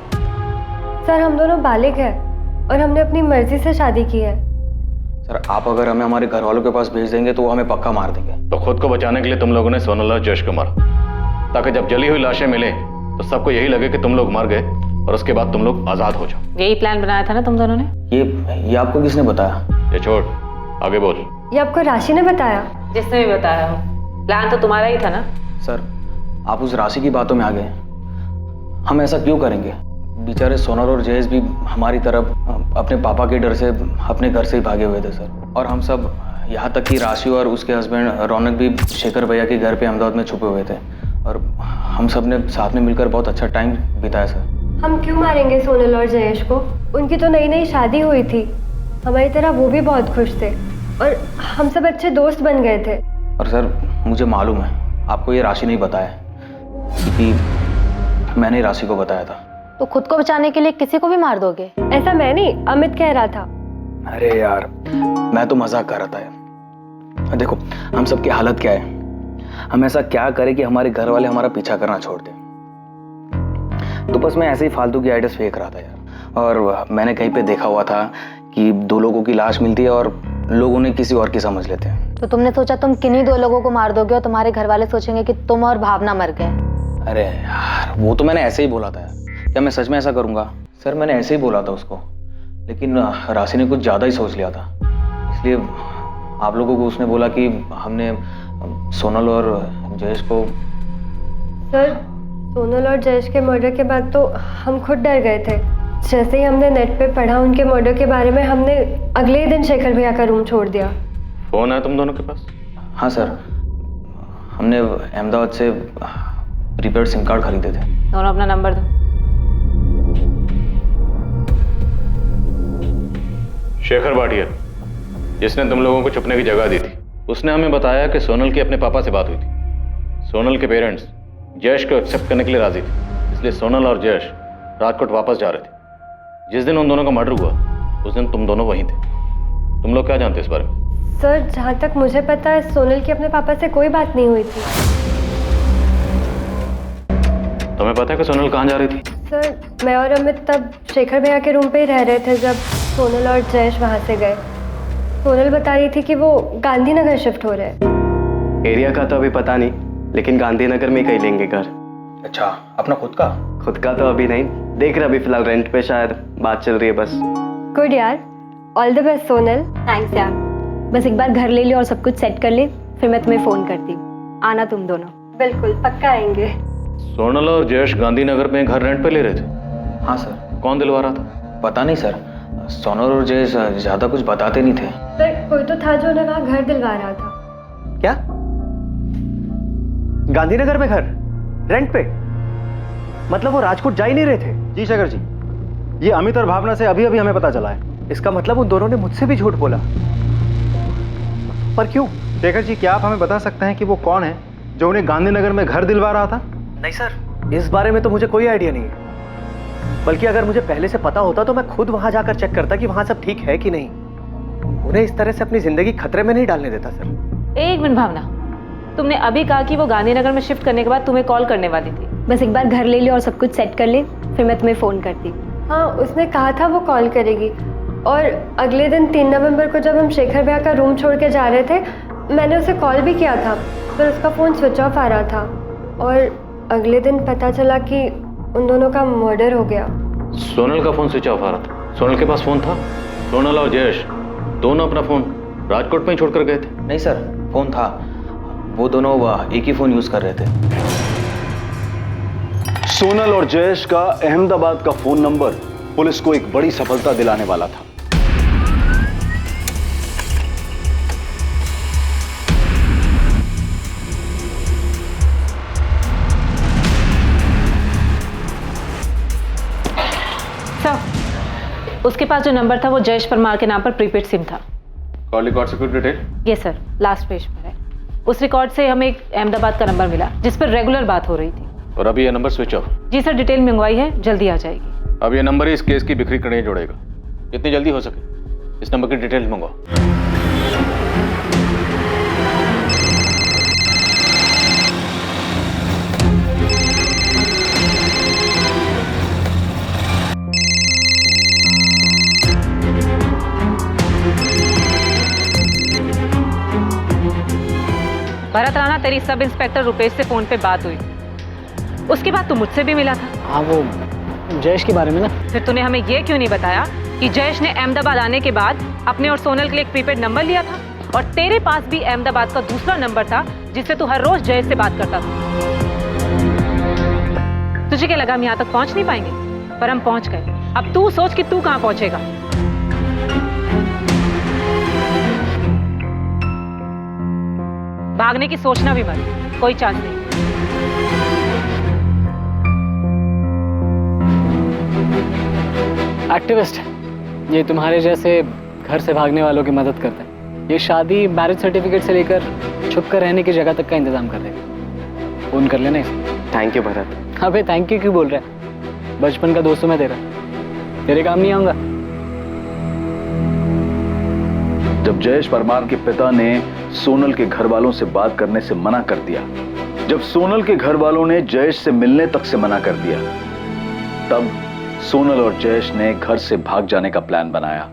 Speaker 17: सर, हम दोनों बालिग हैं और हमने अपनी मर्जी से शादी की है।
Speaker 3: सर, आप अगर हमें हमारे घर वालों के पास भेज देंगे तो वो हमें पक्का मार देंगे।
Speaker 8: तो खुद को बचाने के लिए तुम लोगों ने सोनल और जयेश को मारा, ताकि जब जली हुई लाशें मिले तो सबको यही लगे कि तुम लोग मर गए और उसके बाद तुम लोग आजाद हो जाओ।
Speaker 2: यही प्लान बनाया था ना तुम दोनों ने?
Speaker 3: ये आपको किसने बताया?
Speaker 8: ये छोड़, आगे बोल।
Speaker 17: ये आपको राशि ने बताया?
Speaker 2: जिसने भी बताया हो, प्लान तो तुम्हारा ही था ना?
Speaker 3: सर, आप उस राशि की बातों में आ गए। हम ऐसा क्यों करेंगे? बेचारे सोनल और जयेश भी हमारी तरफ अपने पापा के डर से अपने घर से ही भागे हुए थे सर। और हम सब, यहाँ तक कि राशि और उसके हस्बैंड रौनक भी शेखर भैया के घर पे अहमदाबाद में छुपे हुए थे। और हम सब ने साथ में मिलकर बहुत अच्छा टाइम बिताया सर।
Speaker 17: हम क्यों मारेंगे सोनल और जयेश को? उनकी तो नई नई शादी हुई थी, हमारी तरह वो भी बहुत खुश थे और हम सब अच्छे दोस्त बन गए थे।
Speaker 3: और सर, मुझे मालूम है आपको ये राशि नहीं बताया, क्योंकि मैंने राशि को बताया था।
Speaker 17: तो खुद को बचाने के लिए किसी को भी मार दोगे? ऐसा मैं नहीं, अमित कह रहा था।
Speaker 3: अरे यार, मैं तो मजाक कर रहा था यार। देखो, हम सब की हालत क्या है, हम ऐसा क्या करें कि हमारे घर वाले हमारा पीछा करना छोड़ दें। तो बस मैं ऐसे ही फालतू की आइडियाज फेंक रहा था यार। और मैंने कहीं पे देखा हुआ था कि 2 लोगों की लाश मिलती है और लोग उन्हें किसी और की समझ लेते हैं।
Speaker 17: तो तुमने सोचा तुम किन्हीं 2 लोगों को मार दोगे और तुम्हारे घर वाले सोचेंगे कि तुम और भावना मर गए?
Speaker 3: अरे यार, वो तो मैंने ऐसे ही बोला था। क्या मैं सच में ऐसा करूंगा? सर, मैंने ऐसे ही बोला था उसको, लेकिन राशि ने कुछ ज़्यादा ही सोच लिया था। इसलिए आप लोगों को उसने बोला कि हमने सोनल और जयेश को।
Speaker 17: सर, सोनल और जयेश के मर्डर के बाद तो हम खुद डर गए थे। जैसे ही हमने नेट पे पढ़ा उनके मर्डर के बारे में, हमने अगले ही दिन शेखर भैया का रूम छोड़ दिया।
Speaker 8: फोन है तुम दोनों के पास?
Speaker 3: हाँ सर, हमने अहमदाबाद से प्रीपेड सिम कार्ड खरीदे थे।
Speaker 2: दोनों अपना नंबर दो।
Speaker 8: शेखर भाटिया, जिसने तुम लोगों को छुपने की जगह दी थी, उसने हमें बताया कि सोनल की अपने पापा से बात हुई थी। सोनल के पेरेंट्स जयेश को एक्सेप्ट करने के लिए राजी थे, इसलिए सोनल और जयेश राजकोट वापस जा रहे थे। जिस दिन उन दोनों का मर्डर हुआ उस दिन तुम दोनों वहीं थे। तुम लोग क्या जानते हो इस बारे में?
Speaker 17: सर, जहाँ तक मुझे पता है सोनल की अपने पापा से कोई बात नहीं हुई थी।
Speaker 8: तुम्हें पता है कि सोनल कहाँ जा रही थी?
Speaker 17: सर, मैं और अमित तब शेखर भैया के रूम पे ही रह रहे थे जब सोनल और जयेश वहाँ से गए। सोनल बता रही थी कि वो गांधीनगर शिफ्ट हो रहे हैं।
Speaker 15: एरिया का तो अभी पता नहीं, लेकिन गांधीनगर में कहीं लेंगे घर।
Speaker 3: अच्छा, अपना खुद का?
Speaker 15: खुद का तो अभी नहीं, देख रहे अभी फिलहाल रेंट पे, शायद बात चल रही है बस।
Speaker 17: गुड यार, all the best Sonal.
Speaker 7: Thanks यार। बस एक बार घर ले ले और सब कुछ सेट कर ले, फिर मैं तुम्हें फोन करती हूँ। आना तुम दोनों।
Speaker 17: बिल्कुल, पक्का आएंगे।
Speaker 8: सोनल और जयेश गांधीनगर में घर रेंट पे ले रहे थे?
Speaker 3: हाँ सर।
Speaker 8: कौन दिलवा रहा था?
Speaker 3: पता नहीं सर, सोनल और जयेश ज्यादा कुछ बताते नहीं थे।
Speaker 17: सर, कोई तो था जो उन्हें वहाँ घर दिलवा रहा था।
Speaker 14: क्या? गांधीनगर में घर रेंट पे? मतलब वो राजकोट जा ही नहीं रहे थे?
Speaker 5: जी शेखर जी, ये अमित और भावना से अभी अभी हमें पता चला है।
Speaker 14: इसका मतलब उन दोनों ने मुझसे भी झूठ बोला। पर क्यों?
Speaker 5: शेखर जी, क्या आप हमें बता सकते हैं कि वो कौन है जो उन्हें गांधीनगर में घर दिलवा रहा था?
Speaker 14: नहीं सर, इस बारे में तो मुझे कोई आइडिया नहीं है। बल्कि अगर मुझे पहले से पता होता तो मैं खुद वहां जाकर चेक करता कि वहां सब ठीक है कि नहीं। उन्हें इस तरह से अपनी जिंदगी खतरे में नहीं डालने देता सर।
Speaker 2: एक मिनट भावना, तुमने अभी कहा कि वो गांधीनगर में शिफ्ट करने के बाद तुम्हें कॉल करने वाली थी।
Speaker 7: बस एक बार घर ले ले और सब कुछ सेट कर ले, फिर मैं तुम्हें फोन करती हूँ।
Speaker 17: हाँ, उसने कहा था वो कॉल करेगी। और अगले दिन 3 नवंबर को जब हम शेखर भैया का रूम छोड़ के जा रहे थे, मैंने उसे कॉल भी किया था, पर उसका फ़ोन स्विच ऑफ आ रहा था। और अगले दिन पता चला कि उन दोनों का मर्डर हो गया।
Speaker 8: सोनल का फोन स्विच ऑफ आ रहा था? सोनल के पास फोन था? सोनल और जयेश दोनों अपना फोन राजकोट में ही छोड़कर गए थे?
Speaker 3: नहीं सर, फोन था। वो दोनों एक ही फोन यूज कर रहे थे।
Speaker 1: सोनल और जयेश का अहमदाबाद का फोन नंबर पुलिस को एक बड़ी सफलता दिलाने वाला था।
Speaker 2: सर, उसके पास जो नंबर था वो जयेश परमार के नाम पर प्रीपेड सिम था।
Speaker 8: कॉल रिकॉर्ड से कुछ detail?
Speaker 2: Yes sir, last page पर है। उस रिकॉर्ड से हमें एक अहमदाबाद का नंबर मिला जिस पर रेगुलर बात हो रही थी।
Speaker 8: और अभी ये नंबर स्विच ऑफ?
Speaker 2: जी सर, डिटेल मंगवाई है, जल्दी आ जाएगी।
Speaker 8: अब ये नंबर ही इस केस की बिखरी कड़ियाँ जोड़ेगा। जितनी जल्दी हो सके इस नंबर की डिटेल्स मंगवाओ।
Speaker 2: भरत राणा, तेरी सब इंस्पेक्टर रुपेश से फोन पे बात हुई। उसके बाद तू मुझसे भी मिला था।
Speaker 13: हाँ, वो जयेश के बारे में ना।
Speaker 2: फिर तूने हमें ये क्यों नहीं बताया कि जयेश ने अहमदाबाद आने के बाद अपने और सोनल के लिए एक प्रीपेड नंबर लिया था और तेरे पास भी अहमदाबाद का दूसरा नंबर था जिससे तू हर रोज जयेश से बात करता था। तुझे क्या लगा हम यहाँ तक पहुंच नहीं पाएंगे? पर हम पहुंच गए। अब तू सोच कि तू कहाँ पहुंचेगा। भागने की सोचना भी मत, कोई चांस नहीं।
Speaker 13: एक्टिविस्ट है ये, तुम्हारे जैसे घर से भागने वालों की मदद करता है। ये शादी, मैरिज सर्टिफिकेट से लेकर छुप कर रहने की जगह तक का इंतजाम कर देगा। फोन कर लेना इसे।
Speaker 15: Thank you Bharat.
Speaker 13: अबे थैंक यू क्यों बोल रहा है? बचपन का दोस्त हूं मैं तेरा, तेरे काम नहीं आऊंगा।
Speaker 1: जब जयेश परमार के पिता ने सोनल के घर वालों से बात करने से मना कर दिया, जब सोनल के घर वालों ने जयेश से मिलने तक से मना कर दिया, तब सोनल और जयेश ने घर से भाग जाने का प्लान बनाया।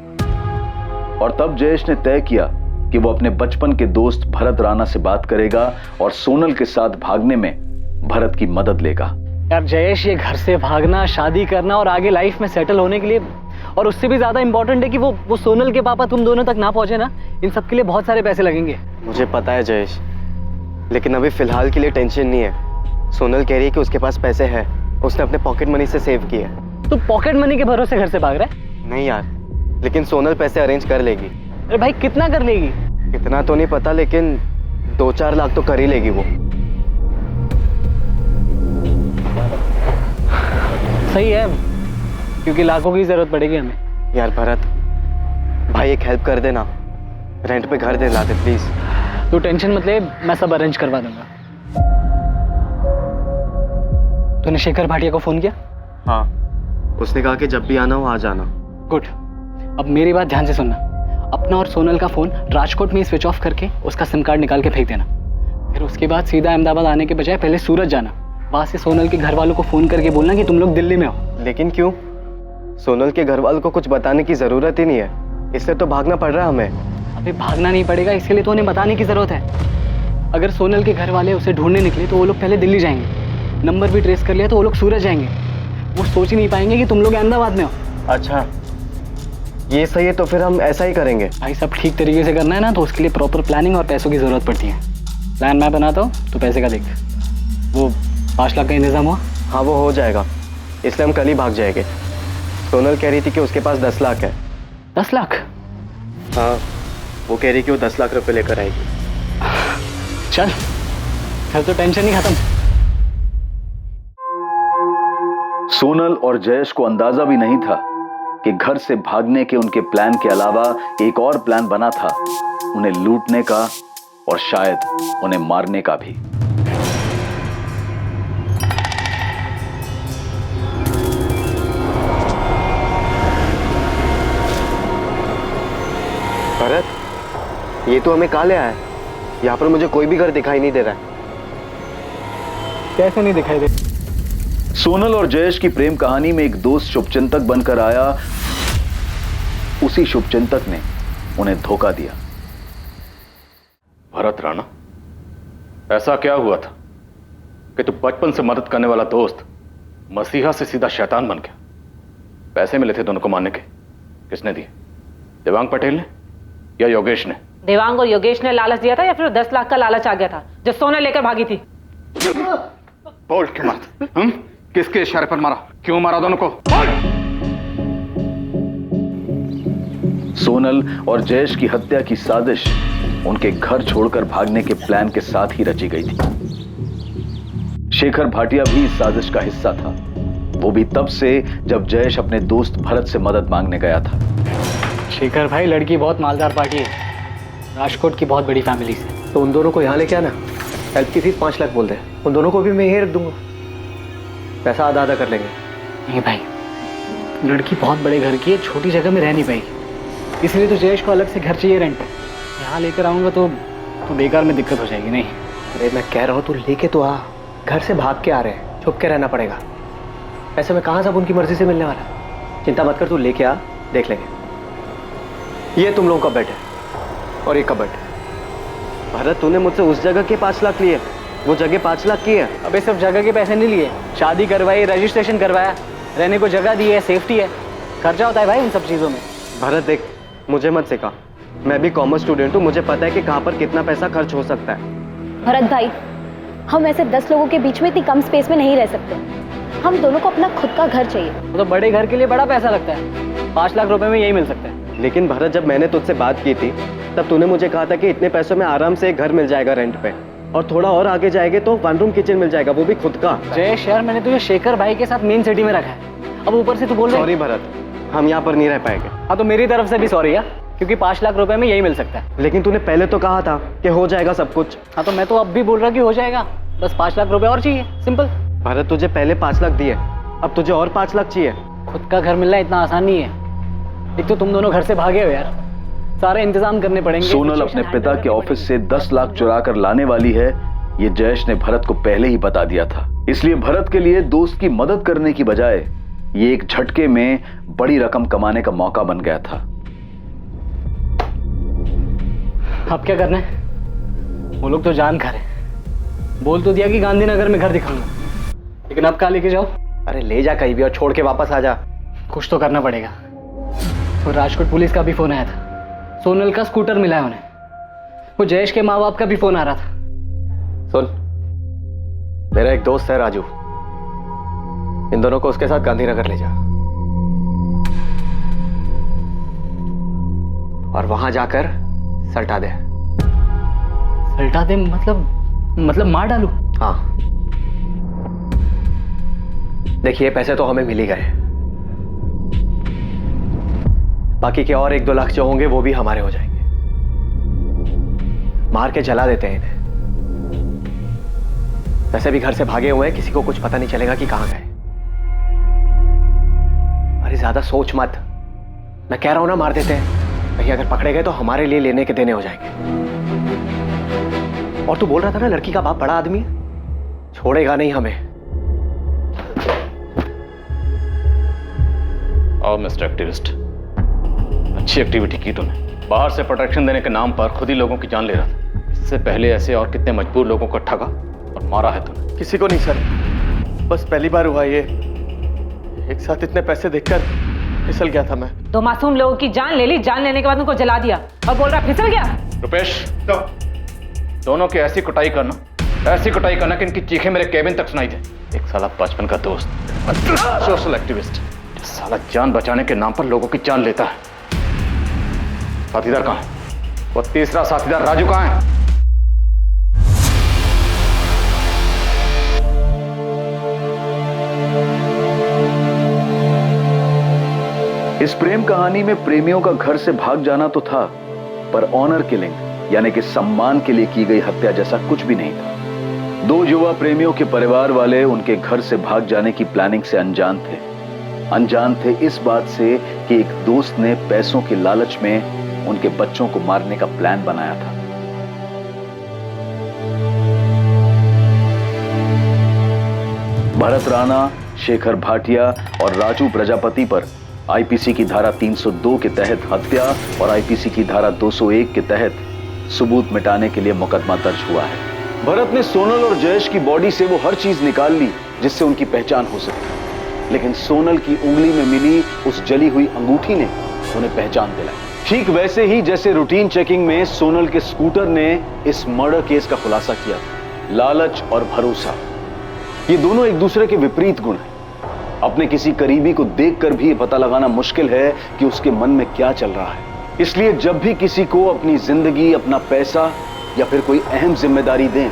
Speaker 1: और तब जयेश ने तय किया कि वो अपने बचपन के दोस्त भरत राणा से बात करेगा और सोनल के साथ भागने में भरत की मदद लेगा।
Speaker 13: यार जयेश, ये घर से भागना, शादी करना और आगे लाइफ में सेटल होने के लिए, और उससे भी ज्यादा इंपॉर्टेंट है कि वो सोनल के पापा तुम दोनों तक ना पहुंचे ना, इन सब के लिए बहुत सारे पैसे लगेंगे।
Speaker 15: मुझे पता है जयेश, लेकिन अभी फिलहाल के लिए टेंशन नहीं है। सोनल कह रही है कि उसके पास पैसे हैं, उसने अपने पॉकेट मनी से सेव किए।
Speaker 13: तू पॉकेट मनी के भरोसे घर से भाग रहा है?
Speaker 15: नहीं यार, लेकिन सोनल पैसे अरेंज कर लेगी।
Speaker 13: अरे भाई, कितना कर लेगी?
Speaker 15: कितना तो नहीं पता, लेकिन 2-4 लाख तो कर ही लेगी वो।
Speaker 13: सही है, क्योंकि लाखों की जरूरत पड़ेगी हमें।
Speaker 15: यार भरत भाई, एक हेल्प कर देना, रेंट पे घर दिला दे प्लीज।
Speaker 13: तू टेंशन मत ले, मैं सब अरेंज करवा दूंगा। तूने शेखर भाटिया को फोन किया?
Speaker 15: हाँ, उसने कहा कि जब भी आना हो आ जाना।
Speaker 13: गुड। अब मेरी बात ध्यान से सुनना। अपना और सोनल का फोन राजकोट में ही स्विच ऑफ करके उसका सिम कार्ड निकाल के फेंक देना। फिर उसके बाद सीधा अहमदाबाद आने के बजाय पहले सूरत जाना। वहां से सोनल के घर वालों को फोन करके बोलना कि तुम लोग दिल्ली में हो।
Speaker 15: लेकिन क्यों? सोनल के घर वालों को कुछ बताने की जरूरत ही नहीं है, इसलिए तो भागना पड़ रहा है हमें।
Speaker 13: अभी भागना नहीं पड़ेगा, इसके लिए तो उन्हें बताने की जरूरत है। अगर सोनल के घर वाले उसे ढूंढने निकले तो वो लोग पहले दिल्ली जाएंगे, नंबर भी ट्रेस कर लिया तो वो लोग सूरत जाएंगे। वो सोच ही नहीं पाएंगे कि तुम लोग अहमदाबाद में हो।
Speaker 15: अच्छा, ये सही है, तो फिर हम ऐसा ही करेंगे।
Speaker 13: भाई सब ठीक तरीके से करना है ना, तो उसके लिए प्रॉपर प्लानिंग और पैसों की जरूरत पड़ती है। प्लान मैं बनाता हूँ तो पैसे का देख। वो 5 लाख का इंतजाम हुआ?
Speaker 15: हाँ, वो हो जाएगा, इसलिए हम कल ही भाग जाएंगे। सोनल कह रही थी कि उसके पास 10 लाख है।
Speaker 13: 10 लाख?
Speaker 15: हाँ, वो कह रही कि वो 10 लाख रुपए लेकर आएगी।
Speaker 13: चल, फिर तो टेंशन ही खत्म।
Speaker 1: सोनल और जयेश को अंदाजा भी नहीं था कि घर से भागने के उनके प्लान के अलावा एक और प्लान बना था, उन्हें लूटने का और शायद उन्हें मारने का भी।
Speaker 15: भरत, ये तो हमें कहाँ ले आया है? यहाँ पर मुझे कोई भी घर दिखाई नहीं दे रहा है।
Speaker 13: कैसे नहीं दिखाई दे?
Speaker 1: सोनल और जयेश की प्रेम कहानी में एक दोस्त शुभचिंतक बनकर आया, उसी शुभचिंतक ने उन्हें धोखा दिया।
Speaker 8: भरत राणा, ऐसा क्या हुआ था कि तू बचपन से मदद करने वाला दोस्त मसीहा से सीधा शैतान बन गया? पैसे मिले थे दोनों को मारने के, किसने दिए? देवांग पटेल ने या योगेश ने?
Speaker 2: देवांग और योगेश ने लालच दिया था या फिर 10 लाख का लालच आ गया था जो सोना लेकर भागी थी?
Speaker 8: बोल के मत।
Speaker 20: किसके इशारे पर मारा? क्यों मारा दोनों को?
Speaker 1: सोनल और जयेश की हत्या की साजिश उनके घर छोड़कर भागने के प्लान के साथ ही रची गई थी। शेखर भाटिया भी इस साजिश का हिस्सा था, वो भी तब से जब जयेश अपने दोस्त भरत से मदद मांगने गया था।
Speaker 13: शेखर भाई, लड़की बहुत मालदार पार्टी है, राजकोट की बहुत बड़ी फैमिली से।
Speaker 14: तो उन दोनों को यहाँ लेके आना, हेल्प की फीस 5 लाख बोल दे, उन दोनों को भी मैं यहीं रख दूंगा, पैसा आधा आधा कर लेंगे।
Speaker 13: नहीं भाई, लड़की बहुत बड़े घर की है, छोटी जगह में रह नहीं पाएगी, इसलिए तो जयेश को अलग से घर चाहिए रेंट पे। यहाँ लेकर आऊँगा तो बेकार में दिक्कत हो जाएगी। नहीं,
Speaker 14: अरे मैं कह रहा हूँ तू लेके तो आ, घर से भाग के आ रहे हैं, छुप के रहना पड़ेगा, ऐसे में कहाँ सब उनकी मर्जी से मिलने वाला है। चिंता मत कर, तू लेके आ, देख लेंगे। ये तुम लोगों का बेड है और ये कबर्ड।
Speaker 15: भरत, तूने मुझसे उस जगह के 5 लाख लिए, वो जगह 5 लाख की है।
Speaker 13: अबे सिर्फ जगह के पैसे नहीं लिए, शादी करवाई, रजिस्ट्रेशन करवाया, रहने को जगह दी है, सेफ्टी है, खर्चा होता है भाई उन सब चीज़ों में।
Speaker 15: भरत देख, मुझे मत सिखा, मैं भी कॉमर्स स्टूडेंट हूँ, मुझे पता है कि कहाँ पर कितना पैसा खर्च हो सकता है।
Speaker 10: भरत भाई, हम ऐसे 10 लोगों के बीच में इतनी कम स्पेस में नहीं रह सकते, हम दोनों को अपना खुद का घर चाहिए।
Speaker 13: तो बड़े घर के लिए बड़ा पैसा लगता है, 5 लाख रुपए में यही मिल सकता है।
Speaker 15: लेकिन भरत, जब मैंने तुझसे बात की थी तब तूने मुझे कहा था कि इतने पैसों में आराम से एक घर मिल जाएगा रेंट पे, और थोड़ा और आगे जाएंगे तो 1 रूम किचन मिल जाएगा, वो भी खुद का।
Speaker 13: जयेश यार, मैंने तुझे शेखर भाई के साथ मेन सिटी में रखा है, अब ऊपर से तू बोल रहा है।
Speaker 15: सॉरी भरत, हम यहाँ पर नहीं रह पाएंगे।
Speaker 13: हाँ तो मेरी तरफ से भी सॉरी यार, क्योंकि 5 लाख रुपए में यही मिल सकता है।
Speaker 15: लेकिन तूने पहले तो कहा था कि हो जाएगा सब कुछ।
Speaker 13: हाँ तो मैं तो अब भी बोल रहा कि हो जाएगा, बस 5 लाख रुपए और चाहिए, सिंपल।
Speaker 15: भरत, तुझे पहले 5 लाख दिए, अब तुझे और 5 लाख चाहिए।
Speaker 13: खुद का घर मिलना इतना आसान नहीं है, एक तो तुम दोनों घर से भागे हो यार, सारे इंतजाम करने पड़ेंगे।
Speaker 1: सोनल अपने पिता के ऑफिस से 10 लाख चुरा कर लाने वाली है, ये जयेश ने भरत को पहले ही बता दिया था। इसलिए भरत के लिए दोस्त की मदद करने की बजाय ये एक झटके में बड़ी रकम कमाने का मौका बन गया था।
Speaker 13: अब क्या करना है? वो लोग तो जान खा रहे, बोल तो दिया कि गांधीनगर में घर दिखाऊंगा, लेकिन अब कहाँ लेके जाओ?
Speaker 14: अरे ले जा कहीं भी और छोड़ के वापस आ जा।
Speaker 13: कुछ तो करना पड़ेगा। तो राजकोट पुलिस का भी फोन आया था, सोनल का स्कूटर मिला है उन्हें, वो जयेश के माँ बाप का भी फोन आ रहा था।
Speaker 14: सुन, मेरा एक दोस्त है राजू, इन दोनों को उसके साथ गांधीनगर ले जा और वहां जाकर सल्टा दे।
Speaker 13: सल्टा दे मतलब मार डालू?
Speaker 14: हाँ, देखिए पैसे तो हमें मिल ही गए, बाकी के और 1-2 लाख जो होंगे वो भी हमारे हो जाएंगे। मार के जला देते हैं इन्हें, वैसे भी घर से भागे हुए हैं, किसी को कुछ पता नहीं चलेगा कि कहां गए। अरे ज्यादा सोच मत, मैं कह रहा हूं ना मार देते हैं, कहीं अगर पकड़े गए तो हमारे लिए लेने के देने हो जाएंगे। और तू बोल रहा था ना लड़की का बाप बड़ा आदमी है, छोड़ेगा नहीं हमें।
Speaker 8: आओ मिस्टर एक्टिविस्ट, अच्छी एक्टिविटी की तूने, बाहर से प्रोटेक्शन देने के नाम पर खुद ही लोगों की जान ले रहा था। इससे पहले ऐसे और कितने मजबूर लोगों को ठगा और मारा है तूने?
Speaker 14: किसी को नहीं सर, बस पहली बार हुआ ये, एक साथ इतने पैसे देखकर फिसल गया था मैं।
Speaker 2: तो मासूम लोगों की जान ले ली, जान लेने के बाद उनको जला दिया और बोल रहा फिसल गया।
Speaker 8: रुपेश, दोनों की ऐसी कुटाई करना कि इनकी चीखें मेरे केबिन तक सुनाई दे। एक साला बचपन का दोस्त, सोशल एक्टिविस्ट, साला जान बचाने के नाम पर लोगों की जान लेता है। साथीदार कहाँ है? वो तीसरा साथीदार राजू कहाँ है?
Speaker 1: इस प्रेम कहानी में प्रेमियों का घर से भाग जाना तो था, पर ऑनर किलिंग यानी कि सम्मान के लिए की गई हत्या जैसा कुछ भी नहीं था। 2 युवा प्रेमियों के परिवार वाले उनके घर से भाग जाने की प्लानिंग से अनजान थे इस बात से कि एक दोस्त ने पैसों के लालच में उनके बच्चों को मारने का प्लान बनाया था। भरत राणा, शेखर भाटिया और राजू प्रजापति पर आईपीसी की धारा 302 के तहत हत्या और आईपीसी की धारा 201 के तहत सबूत मिटाने के लिए मुकदमा दर्ज हुआ है। भरत ने सोनल और जयेश की बॉडी से वो हर चीज निकाल ली जिससे उनकी पहचान हो सके, लेकिन सोनल की उंगली में मिली उस जली हुई अंगूठी ने उन्हें पहचान दिलाई। ठीक वैसे ही जैसे रूटीन चेकिंग में सोनल के स्कूटर ने इस मर्डर केस का खुलासा किया। लालच और भरोसा, ये दोनों एक दूसरे के विपरीत गुण हैं। अपने किसी करीबी को देखकर भी पता लगाना मुश्किल है कि उसके मन में क्या चल रहा है। इसलिए जब भी किसी को अपनी जिंदगी, अपना पैसा या फिर कोई अहम जिम्मेदारी दें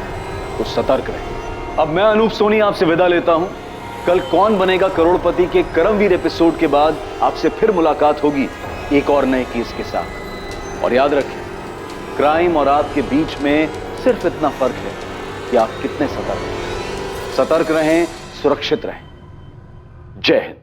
Speaker 1: तो सतर्क रहें। अब मैं अनूप सोनी आपसे विदा लेता हूं। कल कौन बनेगा करोड़पति के करमवीर एपिसोड के बाद आपसे फिर मुलाकात होगी एक और नए केस के साथ। और याद रखें, क्राइम और आपके बीच में सिर्फ इतना फर्क है कि आप कितने सतर्क हैं। सतर्क रहें, सुरक्षित रहें। जय हिंद।